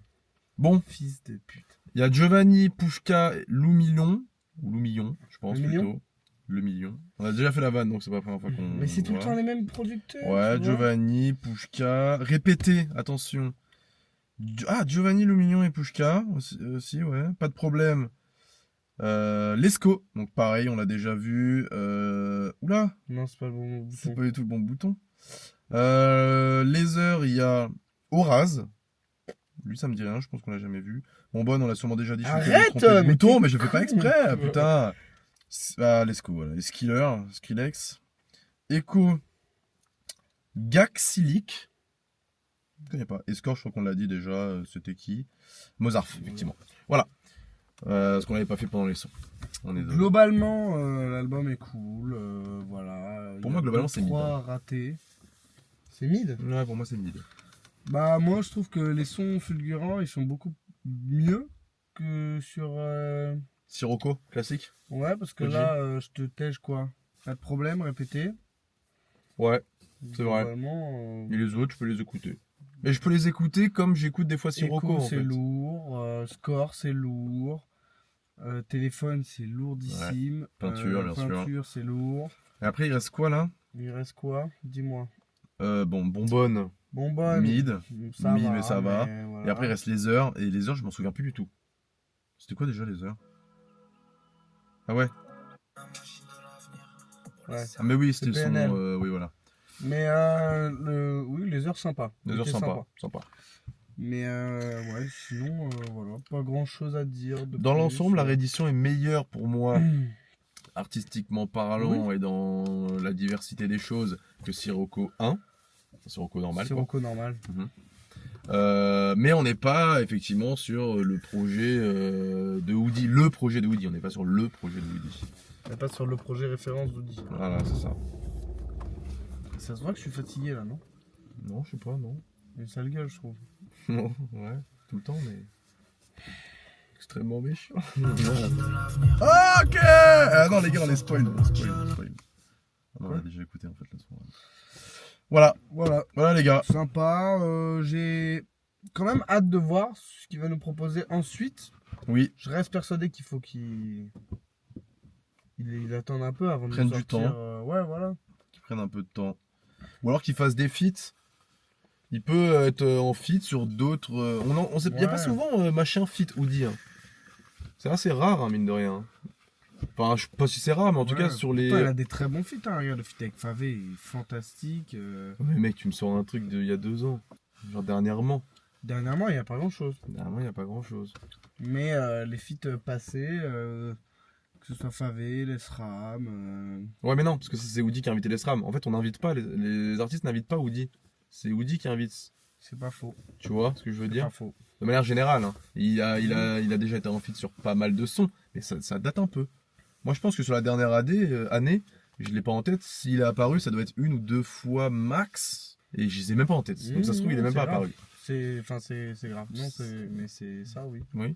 Bon, Fils de pute. il y a Giovanni, Pushka, Lou Millon. Ou Lou Millon, je pense Le plutôt. Million Le Million. On a déjà fait la vanne, donc c'est pas la première fois qu'on. Mais c'est tout le voilà. temps les mêmes producteurs. Ouais, tu vois. Giovanni, Pushka. Répétez, attention. Giovanni, Lumignon et Pushka aussi, ouais. Pas de problème. Lesco, donc pareil, on l'a déjà vu. Oula, Non, c'est pas le bon bouton. c'est pas du tout le bon bouton. Laser, il y a Horaz. Lui, ça me dit rien, je pense qu'on l'a jamais vu. Bon, on l'a sûrement déjà dit. Je suis Arrête, trompé de mais bouton, t'es mais je fais pas con. exprès, putain. Lesco, voilà. Les Skiller, Skrillex. Echo. Gaxilic. Je connais pas. Escort, je crois qu'on l'a dit déjà. C'était qui? Mozart, effectivement. Voilà. Ce qu'on n'avait pas fait pendant les sons. On est désolé. Globalement, l'album est cool. Voilà. Pour moi, globalement, c'est mid, 3 ratés. C'est mid. Ouais, pour moi, c'est mid. Bah, moi, je trouve que les sons fulgurants, ils sont beaucoup mieux que sur. Sirocco, classique. Ouais, parce que Koji. là, je te tège quoi. Pas de problème, répéter. Ouais, c'est vrai. Globalement, Et les autres, je peux les écouter. Mais je peux les écouter comme j'écoute des fois Sirocco, Echo, en c'est fait. lourd. Score, c'est lourd. Téléphone, c'est lourdissime. Peinture, bien sûr. Peinture, c'est lourd. Et après, il reste quoi, là? Il reste quoi? Dis-moi. Bonbonne, Bonbonne. mid. Ça Mid, va, mais ça va. voilà. Et après, il reste les heures. Et les heures, je m'en souviens plus du tout. C'était quoi déjà, les heures? Ah ouais. Ouais. Ah, mais oui, c'était C'est son... PNL. oui, voilà. Mais oui, les heures sympas. Les heures Ok, sympa. Mais ouais, sinon, voilà, pas grand chose à dire. Dans l'ensemble, la réédition est meilleure pour moi, artistiquement parlant et dans la diversité des choses, que Sirocco 1. Sirocco normal, quoi. Sirocco normal. Mais on n'est pas effectivement sur le projet de Woody. Le projet de Woody, on n'est pas sur le projet de Woody. On n'est pas sur le projet référence d'Audi. Voilà, c'est ça. Ça se voit que je suis fatigué là, non? Non, je sais pas, non. Une sale gueule, je trouve. Non, ouais, tout le temps, mais. Extrêmement méchant. Ok! Ah non, les gars, on est spoil. On a déjà écouté en fait la soirée. Voilà, Voilà, les gars. sympa. J'ai quand même hâte de voir ce qu'il va nous proposer ensuite. Oui, Je reste persuadé qu'il faut qu'il attende un peu avant de Prenne nous du sortir. temps. Ouais, voilà. qu'ils prennent un peu de temps. Ou alors qu'ils fassent des feats Il peut être en feat sur d'autres. Il n'y a pas Ouais. souvent machin feat Woody. Hein. C'est assez rare, hein, mine de rien. Enfin, je sais pas si c'est rare, mais en tout Ouais, cas, sur les. pourtant, il a des très bons feats, hein. Regarde le feat avec Favé, il est fantastique. Ouais, mec, tu me sors un truc d'il y a 2 ans. Genre dernièrement. Dernièrement, il n'y a pas grand chose. Dernièrement, il n'y a pas grand chose. Mais les feats passés, que ce soit Favé, Les Ram, Ouais, mais non, parce que c'est Woody qui a invité les SRAM. En fait, on n'invite pas, les artistes n'invitent pas Woody. C'est Woody qui invite. c'est pas faux. Tu vois ce que je veux C'est dire? pas faux. De manière générale, hein. Il a déjà été en feat sur pas mal de sons, mais ça date un peu. Moi, je pense que sur la dernière année, je l'ai pas en tête. S'il est apparu, ça doit être 1 ou 2 fois max. Et je les ai même pas en tête. Donc ça se trouve, il est même pas apparu. C'est grave. Non, mais c'est ça, oui. Oui.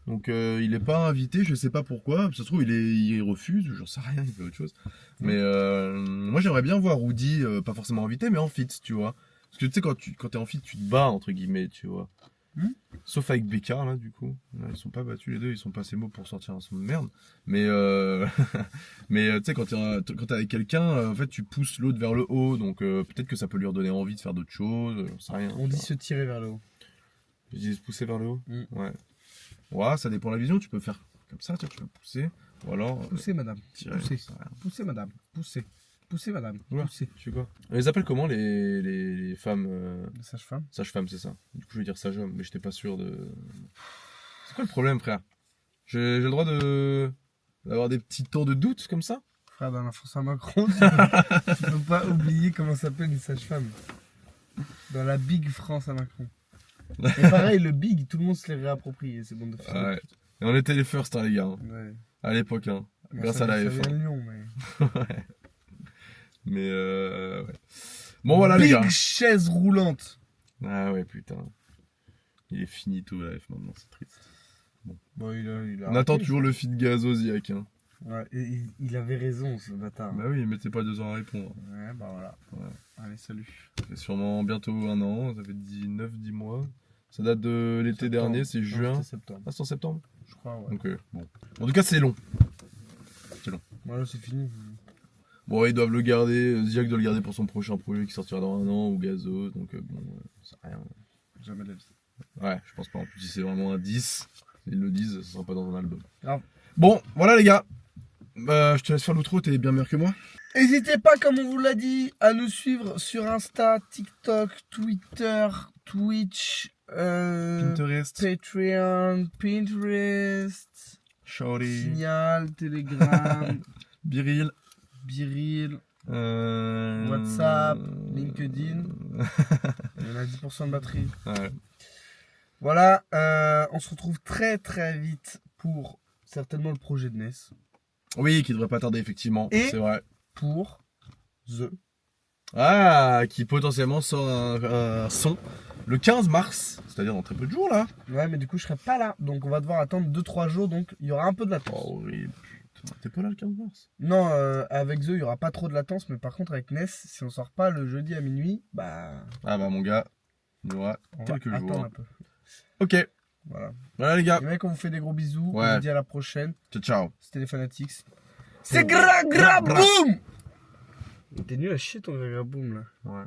Donc il est pas invité, je sais pas pourquoi. Ça se trouve, il refuse, j'en sais rien, il fait autre chose. Mais moi, j'aimerais bien voir Woody, pas forcément invité, mais en feat, tu vois. Parce que tu sais, quand t'es en feat, tu te bats, entre guillemets, tu vois. Sauf avec Becca, là, du coup. Là, ils sont pas battus les deux, ils sont pas assez mots pour sortir un son de merde. Mais, mais tu sais, quand t'es avec quelqu'un, en fait, tu pousses l'autre vers le haut, donc peut-être que ça peut lui redonner envie de faire d'autres choses, j'en sais rien. On dit se tirer vers le haut. Je dis se pousser vers le haut. Mm. Ouais. Ouais, ça dépend de la vision, tu peux faire comme ça, tu peux pousser. Ou alors. Poussez, madame. tirer, Poussez. ça sert à rien. Poussez, madame. Poussez. Poussez, madame. Oula. Poussez. Tu sais quoi? On les appelle comment les femmes Les sages-femmes. sages-femmes, c'est ça. Du coup, je vais dire sage-homme, mais j'étais pas sûr de. C'est quoi le problème, frère? J'ai le droit d'avoir des petits temps de doute comme ça? Frère, dans la François Macron, tu peux pas oublier comment s'appellent les sages-femmes. Dans la Big France à Macron. Et pareil, le Big, tout le monde se l'est réapproprié, c'est bon de faire. Ouais. Et on était les first, hein, les gars. Hein. Ouais. À l'époque, hein. Moi, Grâce ça à la vient- F. Ça vient hein. de Lyon, mais. Mais ouais. Bon, voilà, les gars. Big chaise roulante. Ah ouais, putain. Il est finito, la F maintenant, c'est triste. Bon, il a On attend arrêté. toujours le feed Gazosiak. Hein. Ouais, et il avait raison, ce bâtard. Bah oui, mais c'est pas 2 ans à répondre. Ouais, bah voilà. Ouais. Allez, salut. C'est sûrement bientôt 1 an, ça fait 9-10 mois. Ça date de l'été Septembre. dernier, c'est Non, juin. c'était septembre, Ah, c'est en septembre? je crois, ouais. Donc, bon. En tout cas, c'est long. Voilà, c'est fini. Bon, ils doivent le garder. Ziak doit le garder pour son prochain projet qui sortira dans 1 an ou Gazo. Donc, bon, c'est rien. Jamais de la vie. Ouais, je pense pas. En plus, si c'est vraiment un 10, ils le disent, ça sera pas dans un album. Grave. Bon, voilà les gars. Je te laisse faire l'outro, t'es bien meilleur que moi. N'hésitez pas, comme on vous l'a dit, à nous suivre sur Insta, TikTok, Twitter, Twitch, Pinterest, Patreon, Pinterest, Shorty, Signal, Telegram, Biril, Biril, WhatsApp, LinkedIn. On a 10% de batterie. Ouais. Voilà, on se retrouve très très vite pour certainement le projet de NES. Oui, qui devrait pas tarder, effectivement. Et- C'est vrai. Pour The. Ah, qui potentiellement sort un son le 15 mars, c'est-à-dire dans très peu de jours là. Ouais, mais du coup, je serai pas là. Donc, on va devoir attendre 2-3 jours. Donc, il y aura un peu de latence. Oh oui, putain, t'es pas là le 15 mars? Non, avec The, il y aura pas trop de latence. Mais par contre, avec NES, si on sort pas le jeudi à minuit, bah. Ah bah mon gars, il y aura On quelques va jours. attendre un peu. Ok, Voilà. voilà les gars. Les mecs, on vous fait des gros bisous. Ouais. On vous dit à la prochaine. Ciao ciao. C'était les Fanatics. C'est gra gra boum! T'es nul à chier ton gra gra boum là. Ouais.